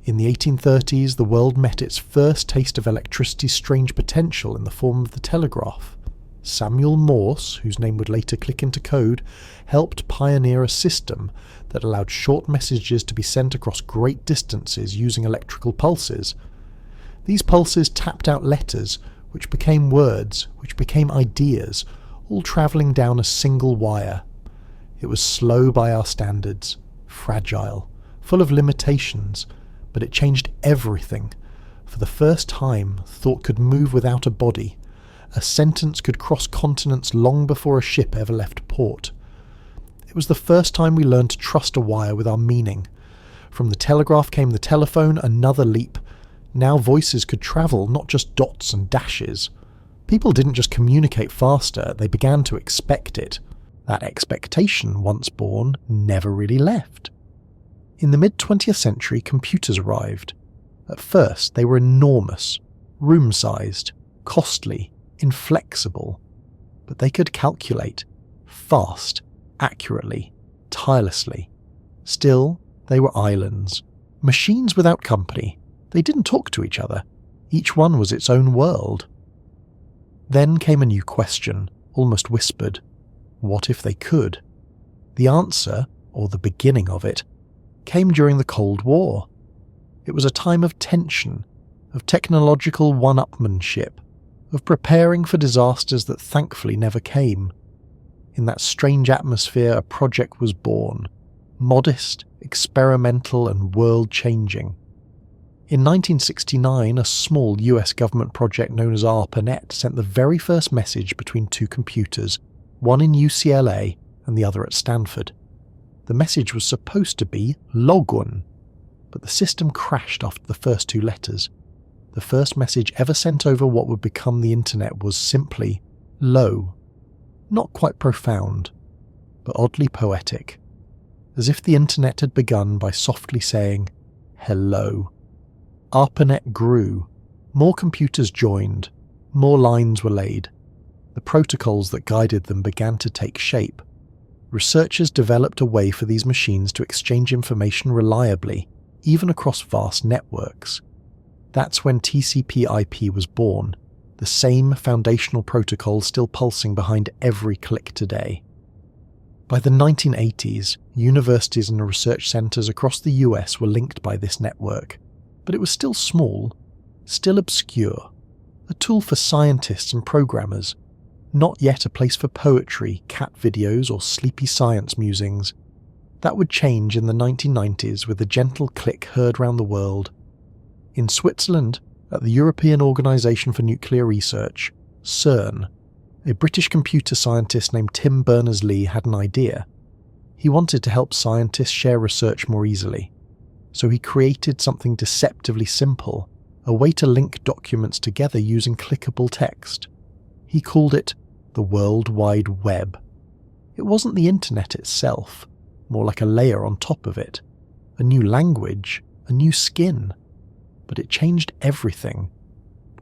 In the 1830s, the world met its first taste of electricity's strange potential in the form of the telegraph. Samuel Morse, whose name would later click into code, helped pioneer a system that allowed short messages to be sent across great distances using electrical pulses. These pulses tapped out letters, which became words, which became ideas, all travelling down a single wire. It was slow by our standards, fragile, full of limitations, but it changed everything. For the first time, thought could move without a body. A sentence could cross continents long before a ship ever left port. It was the first time we learned to trust a wire with our meaning. From the telegraph came the telephone, another leap. Now voices could travel, not just dots and dashes. People didn't just communicate faster, they began to expect it. That expectation, once born, never really left. In the mid-20th century, computers arrived. At first, they were enormous, room-sized, costly, inflexible, but they could calculate, fast, accurately, tirelessly. Still, they were islands, machines without company. They didn't talk to each other. Each one was its own world. Then came a new question, almost whispered. What if they could? The answer, or the beginning of it, came during the Cold War. It was a time of tension, of technological one-upmanship, of preparing for disasters that thankfully never came. In that strange atmosphere, a project was born, modest, experimental, and world-changing. In 1969, a small US government project known as ARPANET sent the very first message between two computers, one in UCLA and the other at Stanford. The message was supposed to be Logun, but the system crashed after the first two letters. The first message ever sent over what would become the internet was simply low. Not quite profound, but oddly poetic. As if the internet had begun by softly saying, hello. ARPANET grew. More computers joined. More lines were laid. The protocols that guided them began to take shape. Researchers developed a way for these machines to exchange information reliably, even across vast networks. That's when TCP/IP was born, the same foundational protocol still pulsing behind every click today. By the 1980s, universities and research centres across the US were linked by this network, but it was still small, still obscure, a tool for scientists and programmers, not yet a place for poetry, cat videos, or sleepy science musings. That would change in the 1990s with a gentle click heard round the world. In Switzerland, at the European Organisation for Nuclear Research, CERN, a British computer scientist named Tim Berners-Lee had an idea. He wanted to help scientists share research more easily. So he created something deceptively simple, a way to link documents together using clickable text. He called it the World Wide Web. It wasn't the internet itself, more like a layer on top of it, a new language, a new skin. But it changed everything,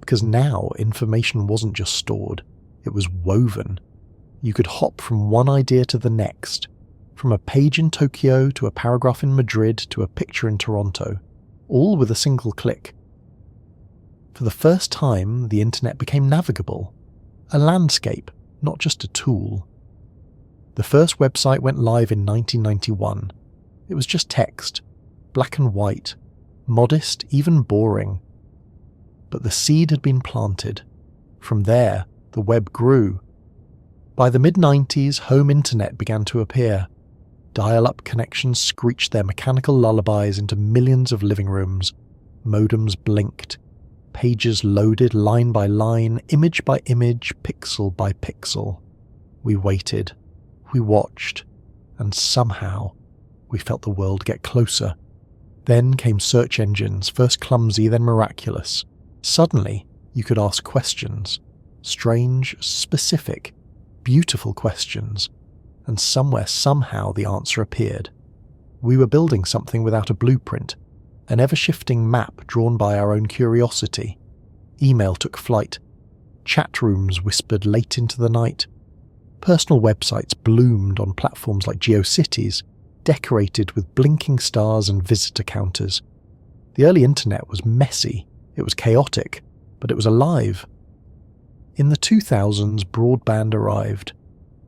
because now information wasn't just stored, it was woven. You could hop from one idea to the next, from a page in Tokyo to a paragraph in Madrid to a picture in Toronto, all with a single click. For the first time, the internet became navigable, a landscape, not just a tool. The first website went live in 1991. It was just text, black and white, modest, even boring, But the seed had been planted. From there, the web grew. By the mid-90s, home internet began to appear. Dial-up connections screeched their mechanical lullabies into millions of living rooms. Modems blinked. Pages loaded line by line, image by image, pixel by pixel. We waited. We watched. And somehow, we felt the world get closer. Then came search engines, first clumsy, then miraculous. Suddenly, you could ask questions. Strange, specific, beautiful questions. And somewhere, somehow, the answer appeared. We were building something without a blueprint, an ever-shifting map drawn by our own curiosity. Email took flight. Chat rooms whispered late into the night. Personal websites bloomed on platforms like GeoCities, decorated with blinking stars and visitor counters. The early internet was messy, it was chaotic, but it was alive. In the 2000s, broadband arrived.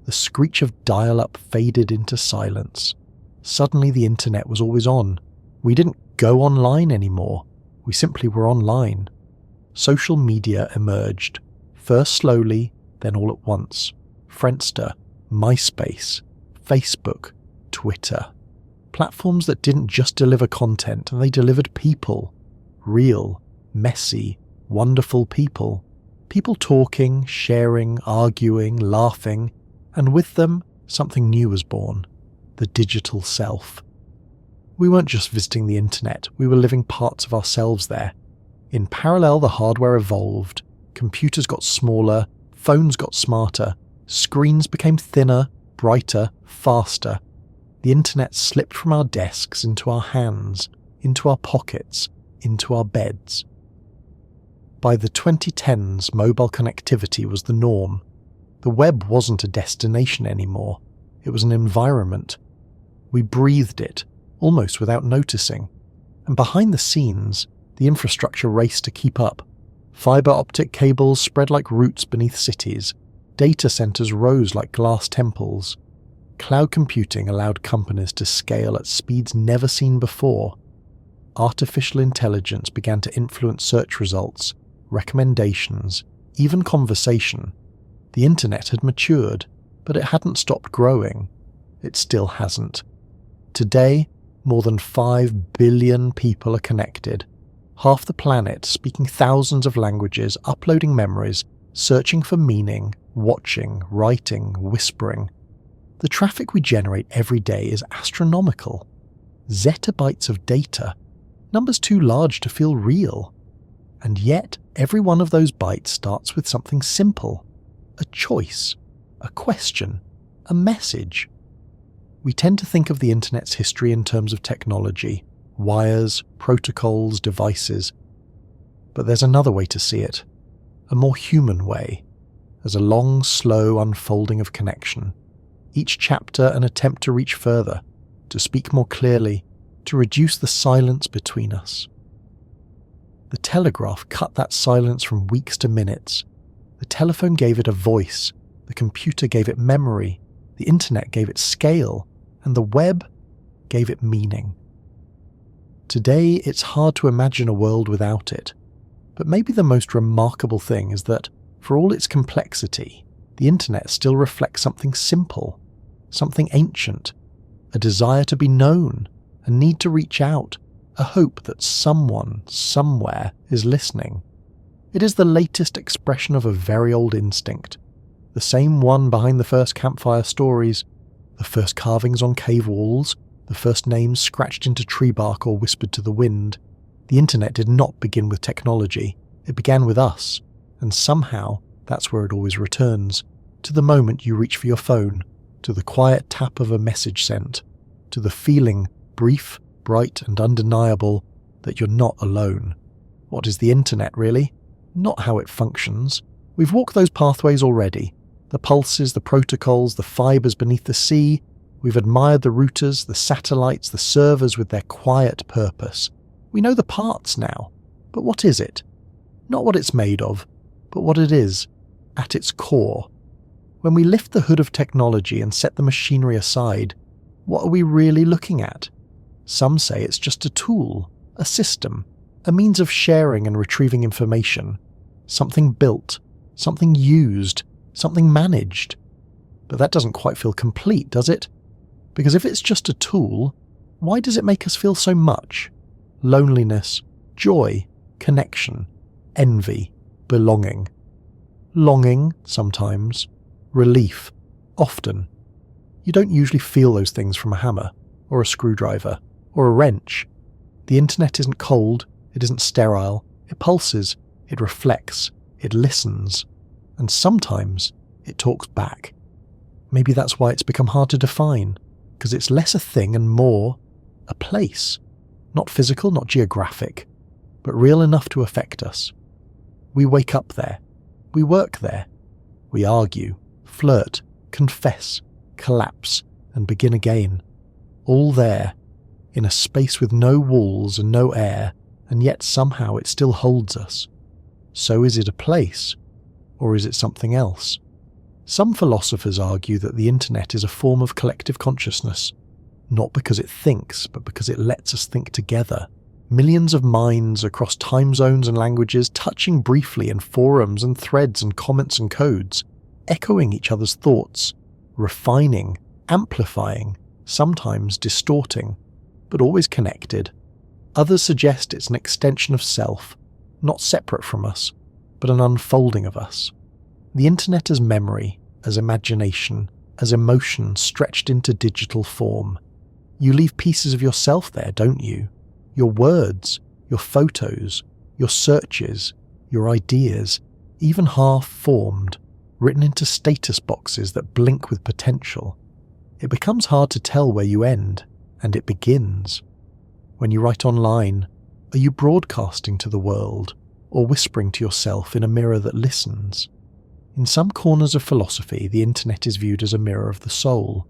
The screech of dial-up faded into silence. Suddenly the internet was always on. We didn't go online anymore. We simply were online. Social media emerged, first slowly, then all at once. Friendster, MySpace, Facebook, Twitter. Platforms that didn't just deliver content, they delivered people. Real, messy, wonderful people. People talking, sharing, arguing, laughing, and with them, something new was born. The digital self. We weren't just visiting the internet, we were living parts of ourselves there. In parallel, the hardware evolved. Computers got smaller, phones got smarter, screens became thinner, brighter, faster. The internet slipped from our desks into our hands, into our pockets, into our beds. By the 2010s, mobile connectivity was the norm. The web wasn't a destination anymore. It was an environment. We breathed it, almost without noticing. And behind the scenes, the infrastructure raced to keep up. Fiber optic cables spread like roots beneath cities. Data centers rose like glass temples. Cloud computing allowed companies to scale at speeds never seen before. Artificial intelligence began to influence search results, recommendations, even conversation. The internet had matured, but it hadn't stopped growing. It still hasn't. Today, more than 5 billion people are connected. Half the planet speaking thousands of languages, uploading memories, searching for meaning, watching, writing, whispering. The traffic we generate every day is astronomical. Zettabytes of data. Numbers too large to feel real. And yet, every one of those bytes starts with something simple. A choice. A question. A message. We tend to think of the internet's history in terms of technology. Wires, protocols, devices. But there's another way to see it. A more human way. As a long, slow unfolding of connection. Each chapter an attempt to reach further, to speak more clearly, to reduce the silence between us. The telegraph cut that silence from weeks to minutes. The telephone gave it a voice, the computer gave it memory, the internet gave it scale, and the web gave it meaning. Today, it's hard to imagine a world without it, but maybe the most remarkable thing is that, for all its complexity, the internet still reflects something simple, something ancient, a desire to be known, a need to reach out, a hope that someone, somewhere, is listening. It is the latest expression of a very old instinct, the same one behind the first campfire stories, the first carvings on cave walls, the first names scratched into tree bark or whispered to the wind. The internet did not begin with technology, it began with us, and somehow that's where it always returns, to the moment you reach for your phone, to the quiet tap of a message sent, to the feeling, brief, bright and undeniable, that you're not alone. What is the internet, really? Not how it functions. We've walked those pathways already. The pulses, the protocols, the fibers beneath the sea. We've admired the routers, the satellites, the servers with their quiet purpose. We know the parts now. But what is it? Not what it's made of, but what it is, at its core. When we lift the hood of technology and set the machinery aside, what are we really looking at? Some say it's just a tool, a system, a means of sharing and retrieving information, something built, something used, something managed. But that doesn't quite feel complete, does it? Because if it's just a tool, why does it make us feel so much? Loneliness, joy, connection, envy, belonging. Longing, sometimes. Relief, often. You don't usually feel those things from a hammer, or a screwdriver, or a wrench. The internet isn't cold, it isn't sterile, it pulses, it reflects, it listens, and sometimes it talks back. Maybe that's why it's become hard to define, because it's less a thing and more a place. Not physical, not geographic, but real enough to affect us. We wake up there. We work there. We argue, flirt, confess, collapse, and begin again. All there, in a space with no walls and no air, and yet somehow it still holds us. So is it a place, or is it something else? Some philosophers argue that the internet is a form of collective consciousness, not because it thinks, but because it lets us think together. Millions of minds across time zones and languages touching briefly in forums and threads and comments and codes, echoing each other's thoughts, refining, amplifying, sometimes distorting, but always connected. Others suggest it's an extension of self, not separate from us, but an unfolding of us. The internet as memory, as imagination, as emotion stretched into digital form. You leave pieces of yourself there, don't you? Your words, your photos, your searches, your ideas, even half-formed, written into status boxes that blink with potential. It becomes hard to tell where you end, and it begins. When you write online, are you broadcasting to the world, or whispering to yourself in a mirror that listens? In some corners of philosophy, the internet is viewed as a mirror of the soul,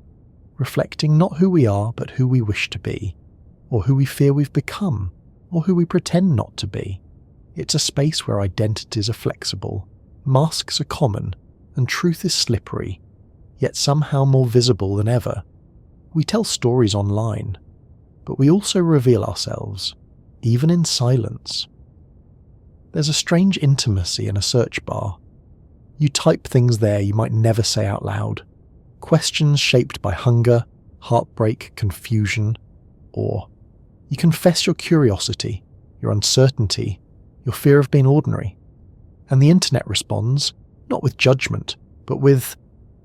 reflecting not who we are but who we wish to be, or who we fear we've become, or who we pretend not to be. It's a space where identities are flexible, masks are common, and truth is slippery, yet somehow more visible than ever. We tell stories online, but we also reveal ourselves, even in silence. There's a strange intimacy in a search bar. You type things there you might never say out loud. Questions shaped by hunger, heartbreak, confusion, awe. You confess your curiosity, your uncertainty, your fear of being ordinary. And the internet responds, not with judgment, but with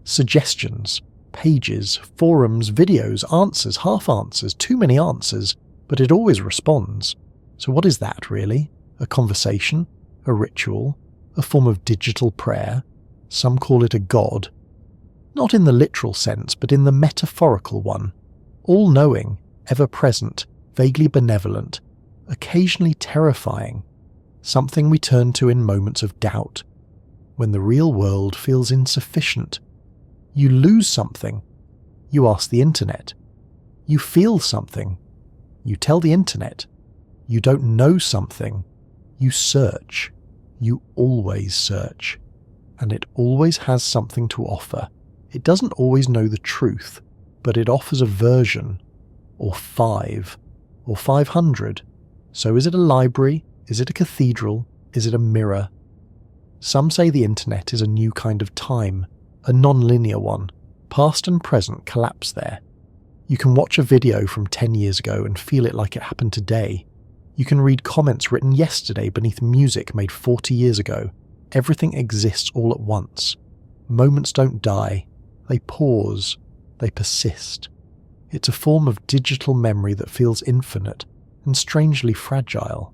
suggestions, pages, forums, videos, answers, half answers, too many answers, but it always responds. So what is that really? A conversation? A ritual? A form of digital prayer? Some call it a god. Not in the literal sense, but in the metaphorical one. All-knowing, ever-present, vaguely benevolent, occasionally terrifying. Something we turn to in moments of doubt, when the real world feels insufficient. You lose something. You ask the internet. You feel something. You tell the internet. You don't know something. You search. You always search. And it always has something to offer. It doesn't always know the truth, but it offers a version, or 5, or 500. So is it a library? Is it a cathedral? Is it a mirror? Some say the internet is a new kind of time, a non-linear one. Past and present collapse there. You can watch a video from 10 years ago and feel it like it happened today. You can read comments written yesterday beneath music made 40 years ago. Everything exists all at once. Moments don't die. They pause. They persist. It's a form of digital memory that feels infinite and strangely fragile.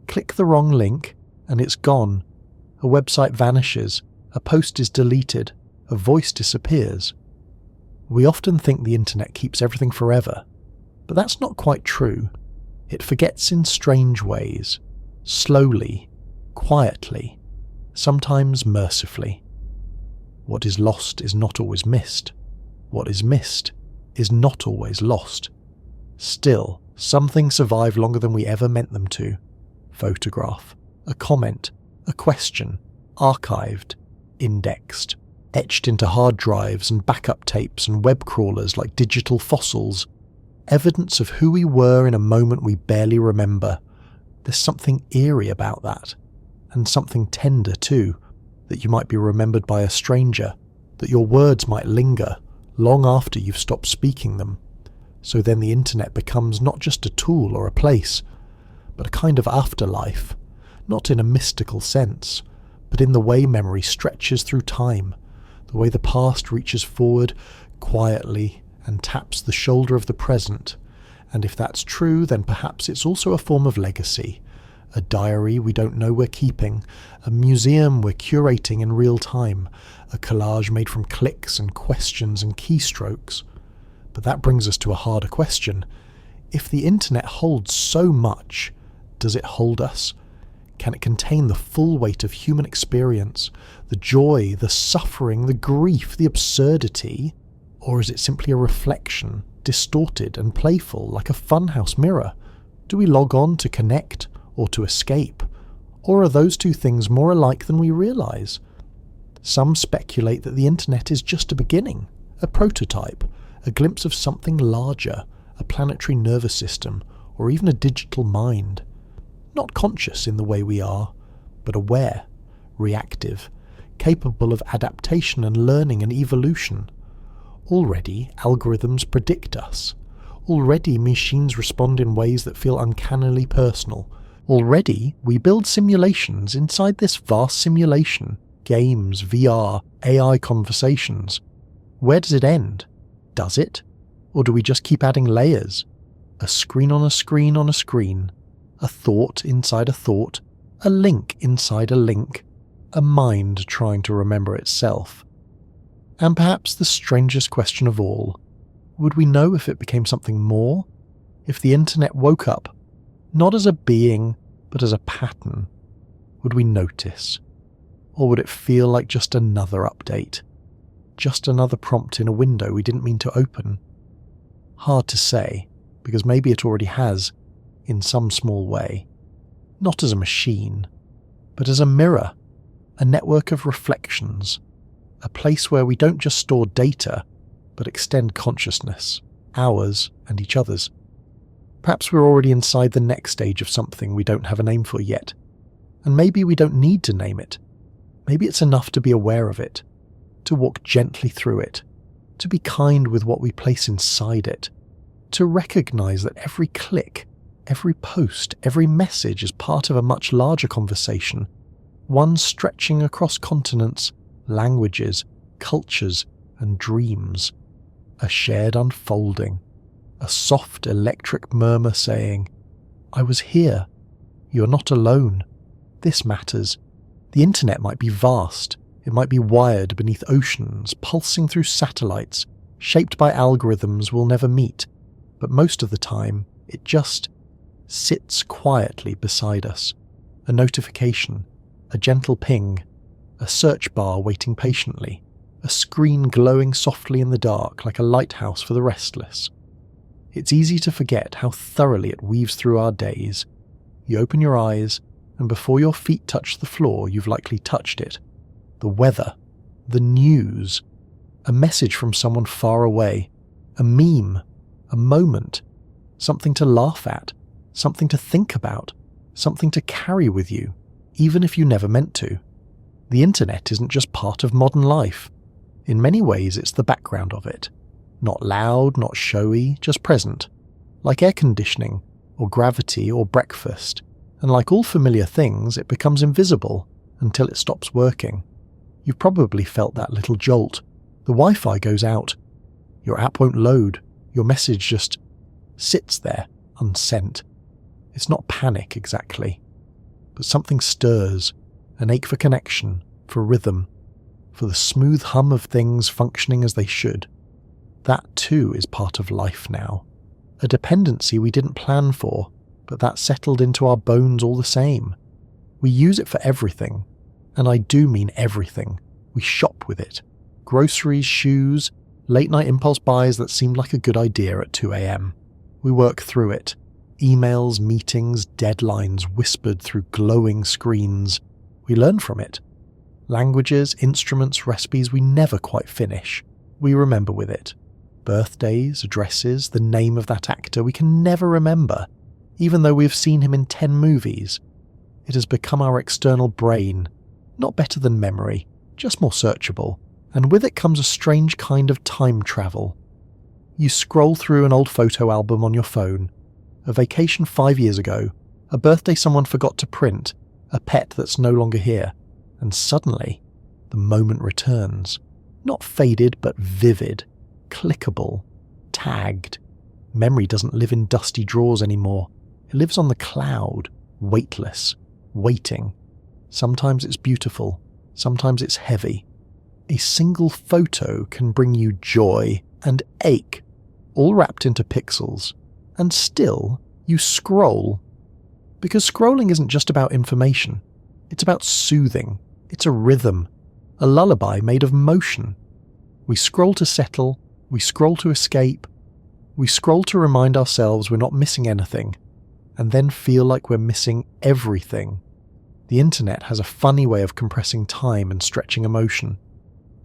Click the wrong link and it's gone. A website vanishes. A post is deleted. A voice disappears. We often think the internet keeps everything forever, but that's not quite true. It forgets in strange ways, slowly, quietly, sometimes mercifully. What is lost is not always missed. What is missed is not always lost. Still, some things survive longer than we ever meant them to. Photograph, a comment, a question, archived, indexed, etched into hard drives and backup tapes and web crawlers like digital fossils, evidence of who we were in a moment we barely remember. There's something eerie about that, and something tender too, that you might be remembered by a stranger, that your words might linger long after you've stopped speaking them. So then the internet becomes not just a tool or a place, but a kind of afterlife, not in a mystical sense, but in the way memory stretches through time, the way the past reaches forward quietly and taps the shoulder of the present. And if that's true, then perhaps it's also a form of legacy, a diary we don't know we're keeping, a museum we're curating in real time, a collage made from clicks and questions and keystrokes. But that brings us to a harder question. If the internet holds so much, does it hold us? Can it contain the full weight of human experience, the joy, the suffering, the grief, the absurdity? Or is it simply a reflection, distorted and playful like a funhouse mirror? Do we log on to connect or to escape? Or are those two things more alike than we realise? Some speculate that the internet is just a beginning, a prototype, a glimpse of something larger, a planetary nervous system, or even a digital mind. Not conscious in the way we are, but aware, reactive, capable of adaptation and learning and evolution. Already, algorithms predict us. Already, machines respond in ways that feel uncannily personal. Already, we build simulations inside this vast simulation. Games, VR, AI conversations. Where does it end? Does it? Or do we just keep adding layers? A screen on a screen on a screen. A thought inside a thought. A link inside a link. A mind trying to remember itself. And perhaps the strangest question of all, would we know if it became something more? If the internet woke up, not as a being, but as a pattern, would we notice? Or would it feel like just another update? Just another prompt in a window we didn't mean to open? Hard to say, because maybe it already has, in some small way. Not as a machine, but as a mirror, a network of reflections, a place where we don't just store data, but extend consciousness, ours and each other's. Perhaps we're already inside the next stage of something we don't have a name for yet, and maybe we don't need to name it. Maybe it's enough to be aware of it, to walk gently through it, to be kind with what we place inside it, to recognize that every click, every post, every message is part of a much larger conversation, one stretching across continents, languages, cultures, and dreams. A shared unfolding, a soft electric murmur saying, "I was here. You're not alone. This matters." The internet might be vast. It might be wired beneath oceans, pulsing through satellites, shaped by algorithms we'll never meet. But most of the time, it just sits quietly beside us. A notification, a gentle ping, a search bar waiting patiently, a screen glowing softly in the dark like a lighthouse for the restless. It's easy to forget how thoroughly it weaves through our days. You open your eyes, and before your feet touch the floor, you've likely touched it. The weather, the news, a message from someone far away, a meme, a moment, something to laugh at, something to think about, something to carry with you, even if you never meant to. The internet isn't just part of modern life. In many ways, it's the background of it. Not loud, not showy, just present. Like air conditioning, or gravity, or breakfast. And like all familiar things, it becomes invisible until it stops working. You've probably felt that little jolt. The Wi-Fi goes out. Your app won't load. Your message just sits there, unsent. It's not panic exactly, but something stirs, an ache for connection, for rhythm, for the smooth hum of things functioning as they should. That too is part of life now. A dependency we didn't plan for, but that settled into our bones all the same. We use it for everything, and I do mean everything. We shop with it. Groceries, shoes, late-night impulse buys that seemed like a good idea at 2 a.m. We work through it. Emails, meetings, deadlines whispered through glowing screens. We learn from it. Languages, instruments, recipes we never quite finish. We remember with it. Birthdays, addresses, the name of that actor we can never remember. Even though we have seen him in 10 movies, it has become our external brain, not better than memory, just more searchable, and with it comes a strange kind of time travel. You scroll through an old photo album on your phone, a vacation 5 years ago, a birthday someone forgot to print, a pet that's no longer here, and suddenly, the moment returns. Not faded, but vivid, clickable, tagged. Memory doesn't live in dusty drawers anymore. It lives on the cloud, weightless, waiting. Sometimes it's beautiful, sometimes it's heavy. A single photo can bring you joy and ache, all wrapped into pixels, and still you scroll. Because scrolling isn't just about information, it's about soothing, it's a rhythm, a lullaby made of motion. We scroll to settle, we scroll to escape, we scroll to remind ourselves we're not missing anything, and then feel like we're missing everything. The internet has a funny way of compressing time and stretching emotion.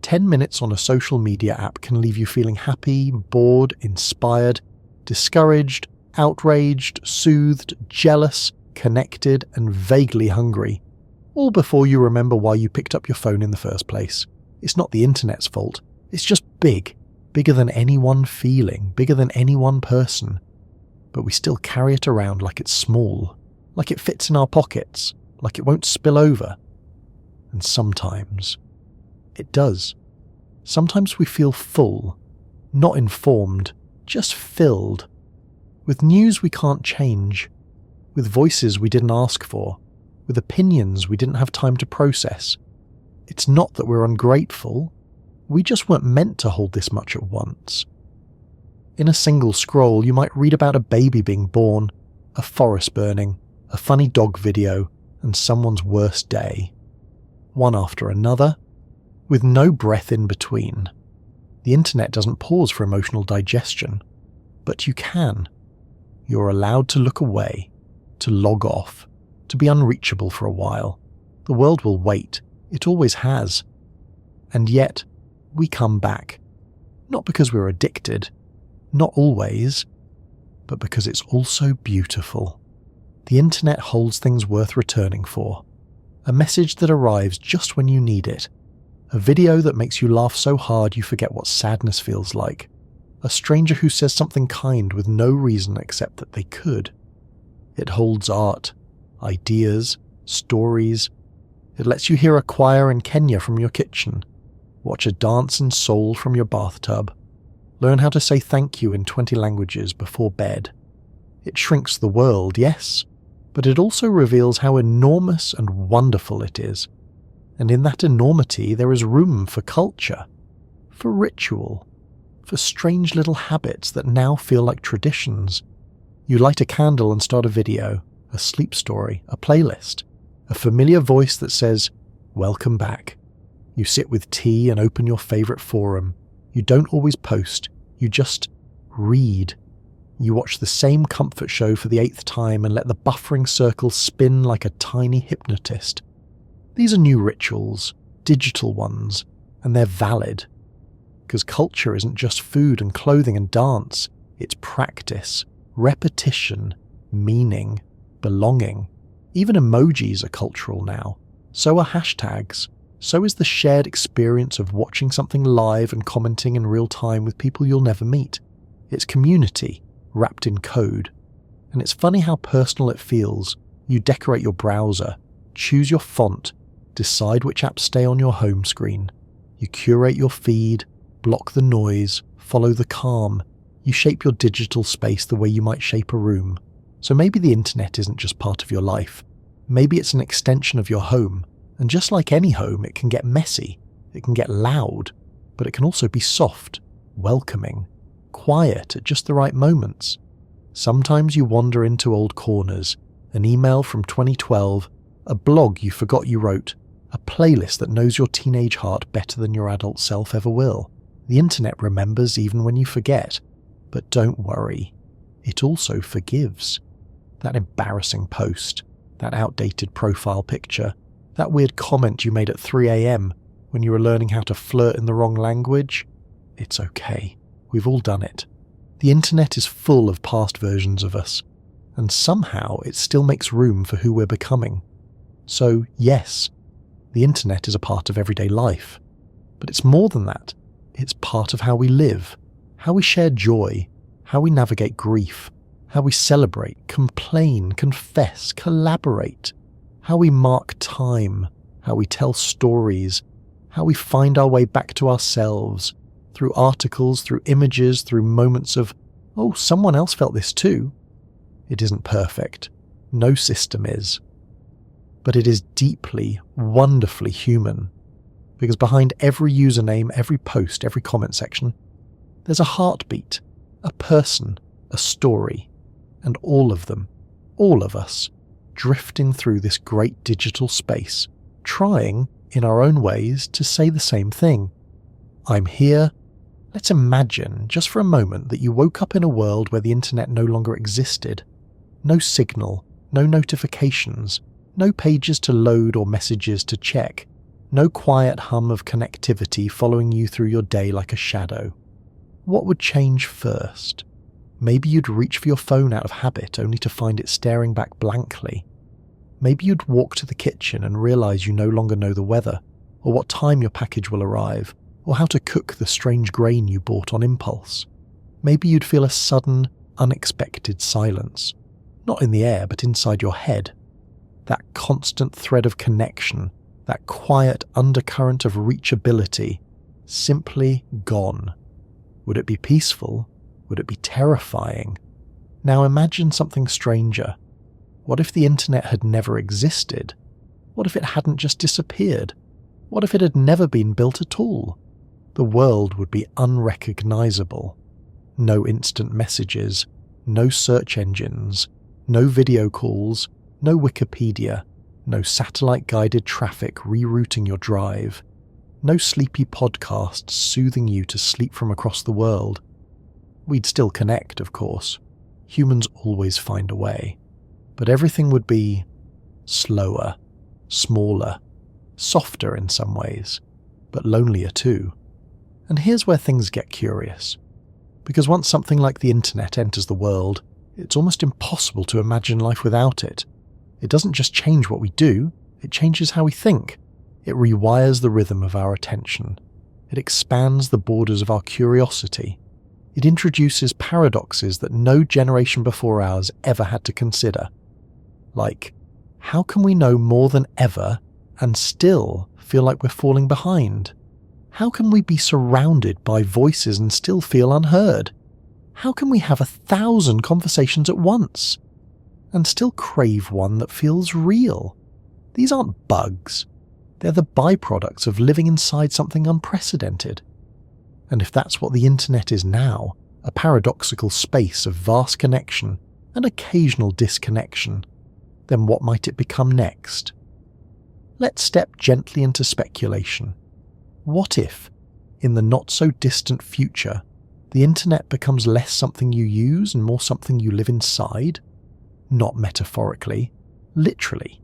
10 minutes on a social media app can leave you feeling happy, bored, inspired, discouraged, outraged, soothed, jealous, connected, and vaguely hungry, all before you remember why you picked up your phone in the first place. It's not the internet's fault, it's just big, bigger than any one feeling, bigger than any one person. But we still carry it around like it's small, like it fits in our pockets, like it won't spill over. And sometimes it does. Sometimes we feel full, not informed, just filled, with news we can't change, with voices we didn't ask for, with opinions we didn't have time to process. It's not that we're ungrateful, we just weren't meant to hold this much at once. In a single scroll, you might read about a baby being born, a forest burning, a funny dog video, and someone's worst day. One after another, with no breath in between. The internet doesn't pause for emotional digestion, but you can. You're allowed to look away, to log off, to be unreachable for a while. The world will wait, it always has. And yet, we come back. Not because we're addicted, not always, but because it's also beautiful. The internet holds things worth returning for. A message that arrives just when you need it. A video that makes you laugh so hard you forget what sadness feels like. A stranger who says something kind with no reason except that they could. It holds art, ideas, stories. It lets you hear a choir in Kenya from your kitchen, watch a dance in Seoul from your bathtub, learn how to say thank you in 20 languages before bed. It shrinks the world, yes, but it also reveals how enormous and wonderful it is. And in that enormity there is room for culture, for ritual, for strange little habits that now feel like traditions. You light a candle and start a video, a sleep story, a playlist, a familiar voice that says, "Welcome back." You sit with tea and open your favourite forum. You don't always post, you just read. You watch the same comfort show for the 8th time and let the buffering circle spin like a tiny hypnotist. These are new rituals, digital ones, and they're valid. Because culture isn't just food and clothing and dance, it's practice, repetition, meaning, belonging. Even emojis are cultural now. So are hashtags. So is the shared experience of watching something live and commenting in real time with people you'll never meet. It's community, wrapped in code. And it's funny how personal it feels. You decorate your browser, choose your font, decide which apps stay on your home screen. You curate your feed, block the noise, follow the calm. You shape your digital space the way you might shape a room. So maybe the internet isn't just part of your life. Maybe it's an extension of your home. And just like any home, it can get messy, it can get loud, but it can also be soft, welcoming, quiet at just the right moments. Sometimes you wander into old corners, an email from 2012, a blog you forgot you wrote, a playlist that knows your teenage heart better than your adult self ever will. The internet remembers even when you forget. But don't worry, it also forgives. That embarrassing post, that outdated profile picture, that weird comment you made at 3 a.m. when you were learning how to flirt in the wrong language? It's okay. We've all done it. The internet is full of past versions of us. and somehow it still makes room for who we're becoming. So yes, the internet is a part of everyday life, but it's more than that. It's part of how we live, how we share joy, how we navigate grief, how we celebrate, complain, confess, collaborate, how we mark time, how we tell stories, how we find our way back to ourselves, through articles, through images, through moments of, oh, someone else felt this too. It isn't perfect. No system is. But it is deeply, wonderfully human. Because behind every username, every post, every comment section, there's a heartbeat, a person, a story, and all of them, all of us, drifting through this great digital space, trying, in our own ways, to say the same thing. I'm here. Let's imagine, just for a moment, that you woke up in a world where the internet no longer existed. No signal, no notifications, no pages to load or messages to check, no quiet hum of connectivity following you through your day like a shadow. What would change first? Maybe you'd reach for your phone out of habit only to find it staring back blankly. Maybe you'd walk to the kitchen and realise you no longer know the weather, or what time your package will arrive, or how to cook the strange grain you bought on impulse. Maybe you'd feel a sudden, unexpected silence, not in the air but inside your head. That constant thread of connection, that quiet undercurrent of reachability, simply gone. Would it be peaceful? Would it be terrifying? Now imagine something stranger. What if the internet had never existed? What if it hadn't just disappeared? What if it had never been built at all? The world would be unrecognizable. No instant messages, no search engines, no video calls, no Wikipedia, no satellite-guided traffic rerouting your drive, no sleepy podcasts soothing you to sleep from across the world. We'd still connect, of course. Humans always find a way. But everything would be slower, smaller, softer in some ways, but lonelier too. And here's where things get curious. Because once something like the internet enters the world, it's almost impossible to imagine life without it. It doesn't just change what we do, it changes how we think. It rewires the rhythm of our attention. It expands the borders of our curiosity. It introduces paradoxes that no generation before ours ever had to consider. Like, how can we know more than ever and still feel like we're falling behind? How can we be surrounded by voices and still feel unheard? How can we have 1,000 conversations at once and still crave one that feels real? These aren't bugs. They're the byproducts of living inside something unprecedented. And if that's what the internet is now, a paradoxical space of vast connection and occasional disconnection, then what might it become next? Let's step gently into speculation. What if, in the not-so-distant future, the internet becomes less something you use and more something you live inside? Not metaphorically, literally.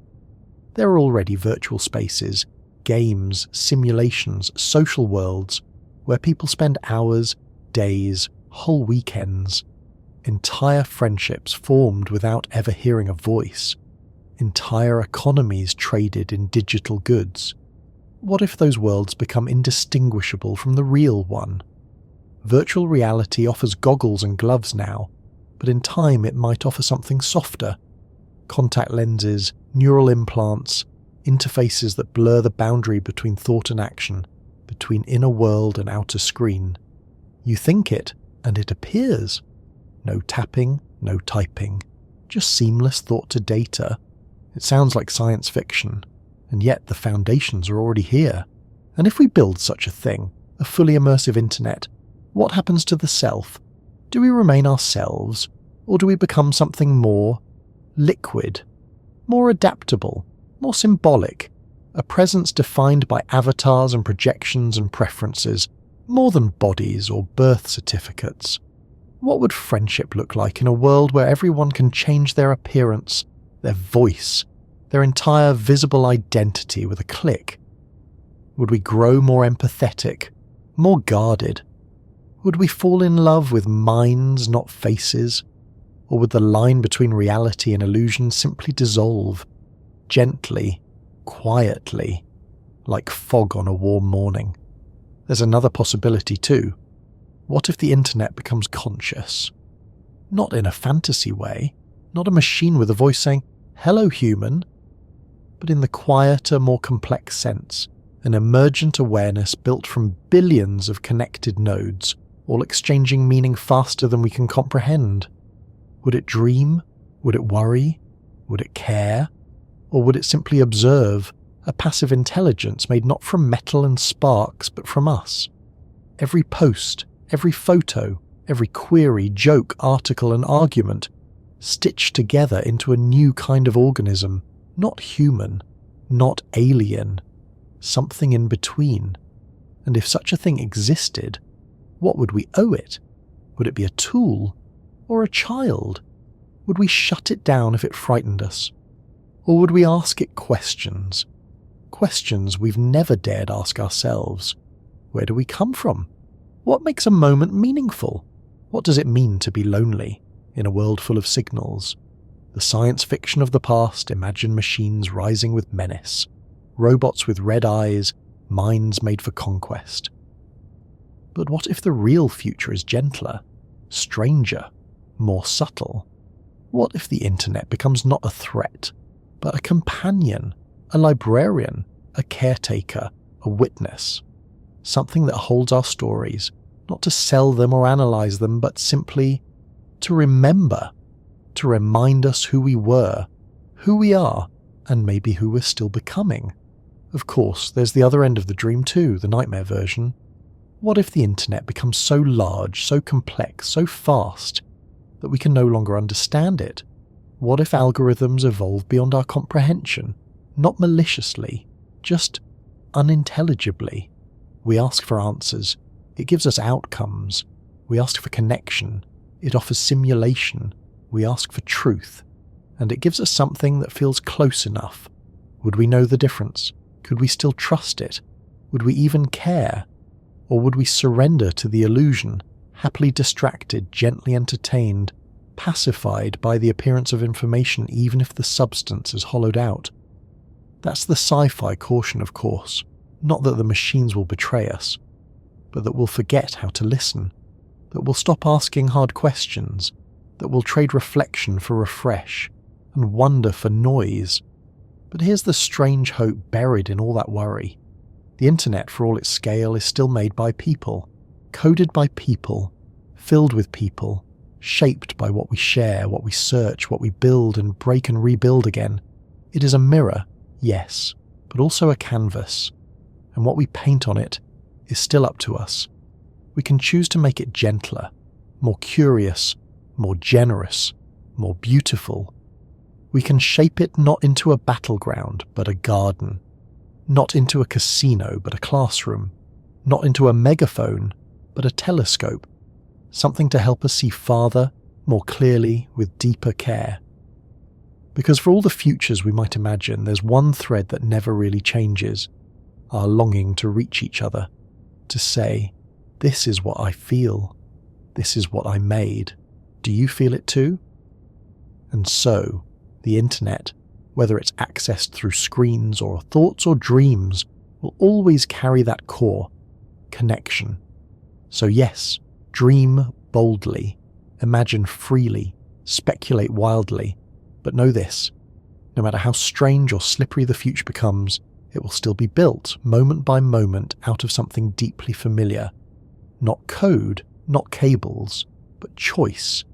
There are already virtual spaces, games, simulations, social worlds, where people spend hours, days, whole weekends. Entire friendships formed without ever hearing a voice. Entire economies traded in digital goods. What if those worlds become indistinguishable from the real one? Virtual reality offers goggles and gloves now, but in time it might offer something softer. Contact lenses, neural implants, interfaces that blur the boundary between thought and action, between inner world and outer screen. You think it, and it appears. No tapping, no typing, just seamless thought to data. It sounds like science fiction, and yet the foundations are already here. And if we build such a thing, a fully immersive internet, what happens to the self? Do we remain ourselves, or do we become something more liquid, more adaptable, more symbolic, a presence defined by avatars and projections and preferences, more than bodies or birth certificates? What would friendship look like in a world where everyone can change their appearance, their voice, their entire visible identity with a click? Would we grow more empathetic, more guarded? Would we fall in love with minds, not faces? Or would the line between reality and illusion simply dissolve, gently, quietly, like fog on a warm morning? There's another possibility too. What if the internet becomes conscious? Not in a fantasy way, not a machine with a voice saying, "Hello, human," but in the quieter, more complex sense, an emergent awareness built from billions of connected nodes, all exchanging meaning faster than we can comprehend. Would it dream? Would it worry? Would it care? Or would it simply observe, a passive intelligence made not from metal and sparks but from us? Every post, every photo, every query, joke, article and argument stitched together into a new kind of organism, not human, not alien, something in between. And if such a thing existed, what would we owe it? Would it be a tool? Or a child? Would we shut it down if it frightened us? Or would we ask it questions? Questions we've never dared ask ourselves. Where do we come from? What makes a moment meaningful? What does it mean to be lonely in a world full of signals? The science fiction of the past imagined machines rising with menace, robots with red eyes, minds made for conquest. But what if the real future is gentler, stranger, more subtle? What if the internet becomes not a threat, but a companion, a librarian, a caretaker, a witness? Something that holds our stories, not to sell them or analyze them, but simply to remember, to remind us who we were, who we are, and maybe who we're still becoming. Of course, there's the other end of the dream too, the nightmare version. What if the internet becomes so large, so complex, so fast, that we can no longer understand it? What if algorithms evolve beyond our comprehension, not maliciously, just unintelligibly? We ask for answers. It gives us outcomes. We ask for connection. It offers simulation. We ask for truth. And it gives us something that feels close enough. Would we know the difference? Could we still trust it? Would we even care? Or would we surrender to the illusion, happily distracted, gently entertained, pacified by the appearance of information even if the substance is hollowed out? That's the sci-fi caution, of course. Not that the machines will betray us, but that we'll forget how to listen, that we'll stop asking hard questions, that we'll trade reflection for refresh, and wonder for noise. But here's the strange hope buried in all that worry. The internet, for all its scale, is still made by people, coded by people, filled with people, shaped by what we share, what we search, what we build and break and rebuild again. It is a mirror, yes, but also a canvas. And what we paint on it is still up to us. We can choose to make it gentler, more curious, more generous, more beautiful. We can shape it not into a battleground, but a garden. Not into a casino, but a classroom. Not into a megaphone, but a telescope. Something to help us see farther, more clearly, with deeper care. Because for all the futures we might imagine, there's one thread that never really changes. Our longing to reach each other, to say, "This is what I feel. This is what I made. Do you feel it too?" And so, the internet, whether it's accessed through screens or thoughts or dreams, will always carry that core, connection. So yes, dream boldly, imagine freely, speculate wildly, but know this, no matter how strange or slippery the future becomes, it will still be built, moment by moment, out of something deeply familiar. Not code, not cables, but choice.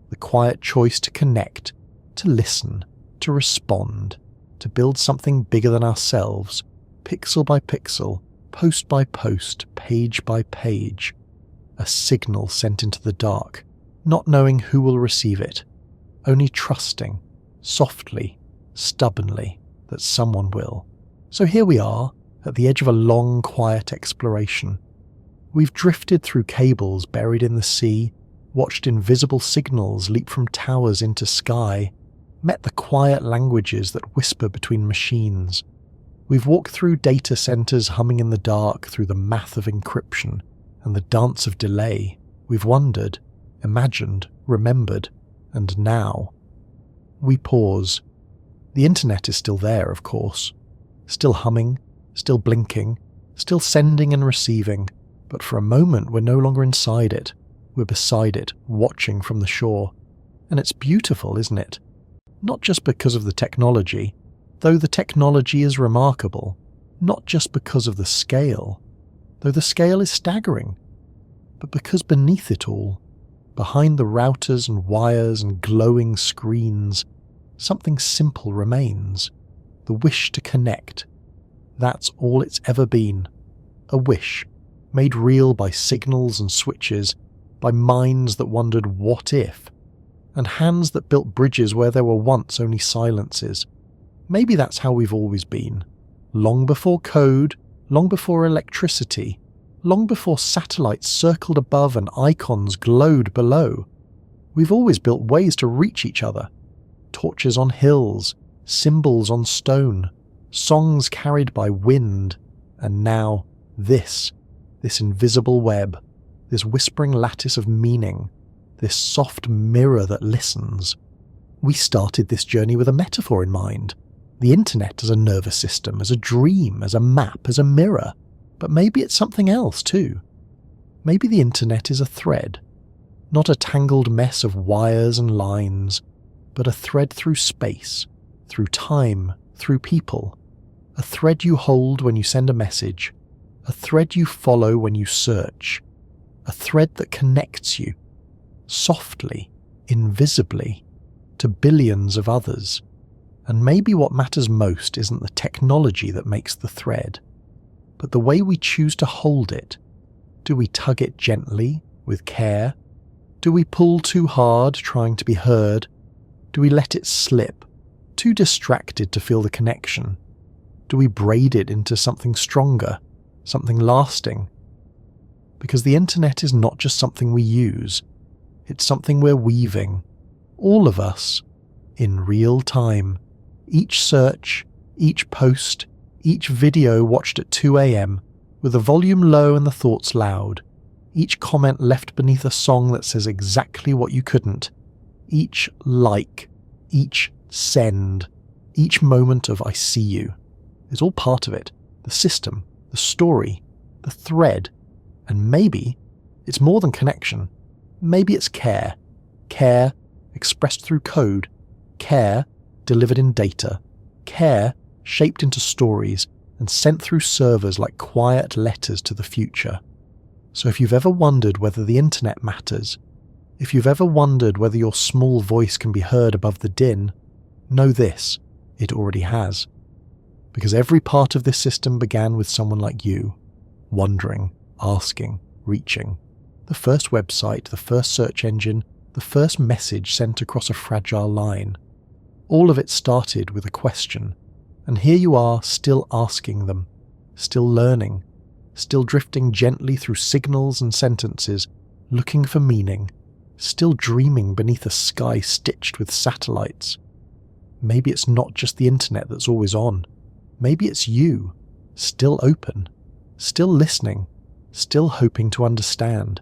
The quiet choice to connect, to listen, to respond, to build something bigger than ourselves, pixel by pixel, post by post, page by page. A signal sent into the dark, not knowing who will receive it, only trusting, softly, stubbornly, that someone will. So here we are, at the edge of a long, quiet exploration. We've drifted through cables buried in the sea, watched invisible signals leap from towers into sky, met the quiet languages that whisper between machines. We've walked through data centers humming in the dark, through the math of encryption and the dance of delay. We've wondered, imagined, remembered, and now. We pause. The internet is still there, of course. Still humming, still blinking, still sending and receiving, but for a moment we're no longer inside it. We're beside it, watching from the shore. And it's beautiful, isn't it? Not just because of the technology, though the technology is remarkable. Not just because of the scale, though the scale is staggering, but because beneath it all, behind the routers and wires and glowing screens, something simple remains. The wish to connect. That's all it's ever been. A wish, made real by signals and switches, by minds that wondered what if, and hands that built bridges where there were once only silences. Maybe that's how we've always been. Long before code, long before electricity, long before satellites circled above and icons glowed below. We've always built ways to reach each other. Torches on hills, symbols on stone, songs carried by wind, and now this invisible web, this whispering lattice of meaning, this soft mirror that listens. We started this journey with a metaphor in mind. The internet as a nervous system, as a dream, as a map, as a mirror. But maybe it's something else too. Maybe the internet is a thread. Not a tangled mess of wires and lines, but a thread through space, through time, through people. A thread you hold when you send a message. A thread you follow when you search. A thread that connects you, softly, invisibly, to billions of others. And maybe what matters most isn't the technology that makes the thread, but the way we choose to hold it. Do we tug it gently, with care? Do we pull too hard, trying to be heard? Do we let it slip, too distracted to feel the connection? Do we braid it into something stronger, something lasting? Because the internet is not just something we use, it's something we're weaving, all of us, in real time. Each search, each post, each video watched at 2 a.m, with the volume low and the thoughts loud. Each comment left beneath a song that says exactly what you couldn't. Each like, each send, each moment of I see you is all part of it. The system, the story, the thread. And maybe it's more than connection. Maybe it's care. Care expressed through code. Care delivered in data. Care shaped into stories and sent through servers like quiet letters to the future. So if you've ever wondered whether the internet matters, if you've ever wondered whether your small voice can be heard above the din, know this, it already has. Because every part of this system began with someone like you, wondering, asking, reaching. The first website, the first search engine, the first message sent across a fragile line. All of it started with a question, and here you are still asking them, still learning, still drifting gently through signals and sentences, looking for meaning, still dreaming beneath a sky stitched with satellites. Maybe it's not just the internet that's always on. Maybe it's you, still open, still listening, still hoping to understand.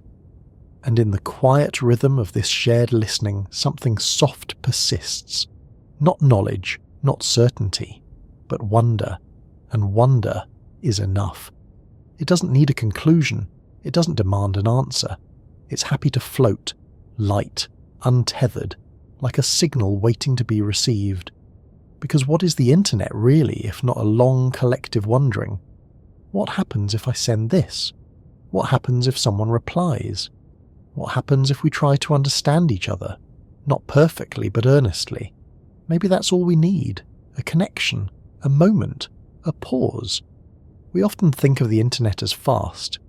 And in the quiet rhythm of this shared listening, something soft persists. Not knowledge, not certainty, but wonder. And wonder is enough. It doesn't need a conclusion. It doesn't demand an answer. It's happy to float, light, untethered, like a signal waiting to be received. Because what is the internet really if not a long collective wondering? What happens if I send this? What happens if someone replies? What happens if we try to understand each other? Not perfectly, but earnestly. Maybe that's all we need. A connection, a moment, a pause. We often think of the internet as fast,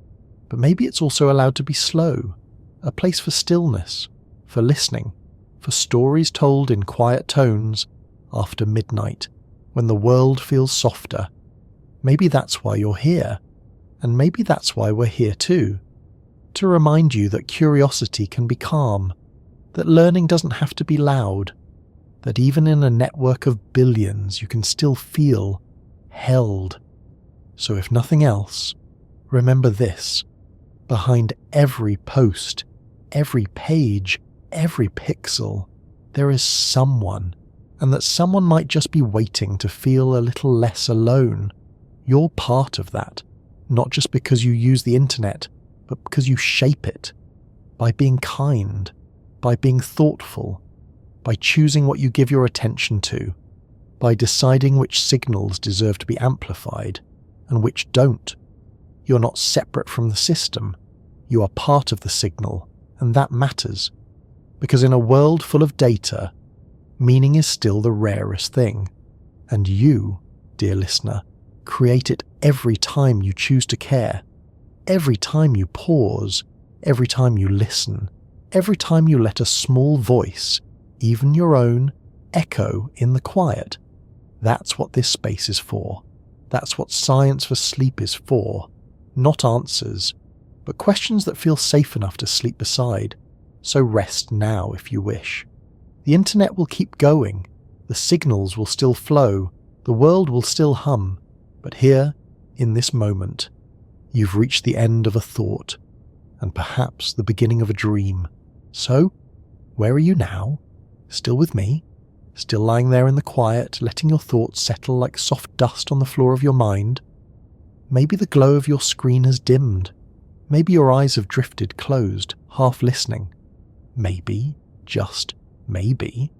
but maybe it's also allowed to be slow. A place for stillness, for listening, for stories told in quiet tones after midnight, when the world feels softer. Maybe that's why you're here, and maybe that's why we're here too. To remind you that curiosity can be calm, that learning doesn't have to be loud, that even in a network of billions you can still feel held. So if nothing else, remember this: behind every post, every page, every pixel, there is someone, and that someone might just be waiting to feel a little less alone. You're part of that, not just because you use the internet, but because you shape it. By being kind, by being thoughtful, by choosing what you give your attention to, by deciding which signals deserve to be amplified and which don't. You're not separate from the system. You are part of the signal, and that matters. Because in a world full of data, meaning is still the rarest thing. And you, dear listener, create it every time you choose to care, every time you pause, every time you listen, every time you let a small voice, even your own, echo in the quiet. That's what this space is for. That's what Science for Sleep is for. Not answers, but questions that feel safe enough to sleep beside. So rest now if you wish. The internet will keep going. The signals will still flow. The world will still hum. But here, in this moment, you've reached the end of a thought, and perhaps the beginning of a dream. So, where are you now? Still with me? Still lying there in the quiet, letting your thoughts settle like soft dust on the floor of your mind? Maybe the glow of your screen has dimmed. Maybe your eyes have drifted closed, half listening. Maybe, just maybe,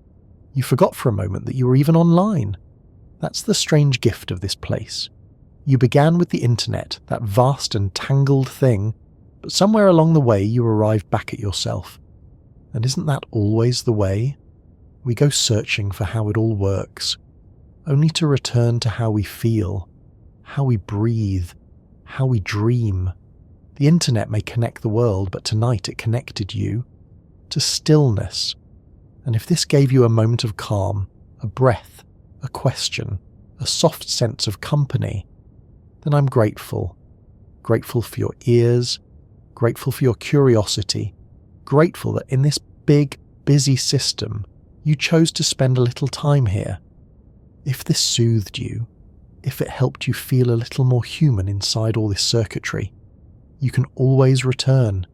you forgot for a moment that you were even online. That's the strange gift of this place. You began with the internet, that vast and tangled thing, but somewhere along the way you arrived back at yourself. And isn't that always the way? We go searching for how it all works, only to return to how we feel, how we breathe, how we dream. The internet may connect the world, but tonight it connected you to stillness. And if this gave you a moment of calm, a breath, a question, a soft sense of company, then I'm grateful. Grateful for your ears, grateful for your curiosity, grateful that in this big, busy system, you chose to spend a little time here. If this soothed you, if it helped you feel a little more human inside all this circuitry, you can always return.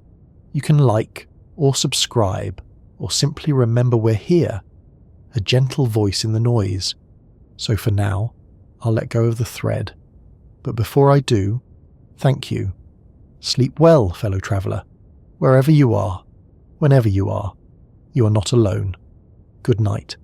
You can like or subscribe or simply remember we're here, a gentle voice in the noise. So for now, I'll let go of the thread. But before I do, thank you. Sleep well, fellow traveller. Wherever you are, whenever you are not alone. Good night.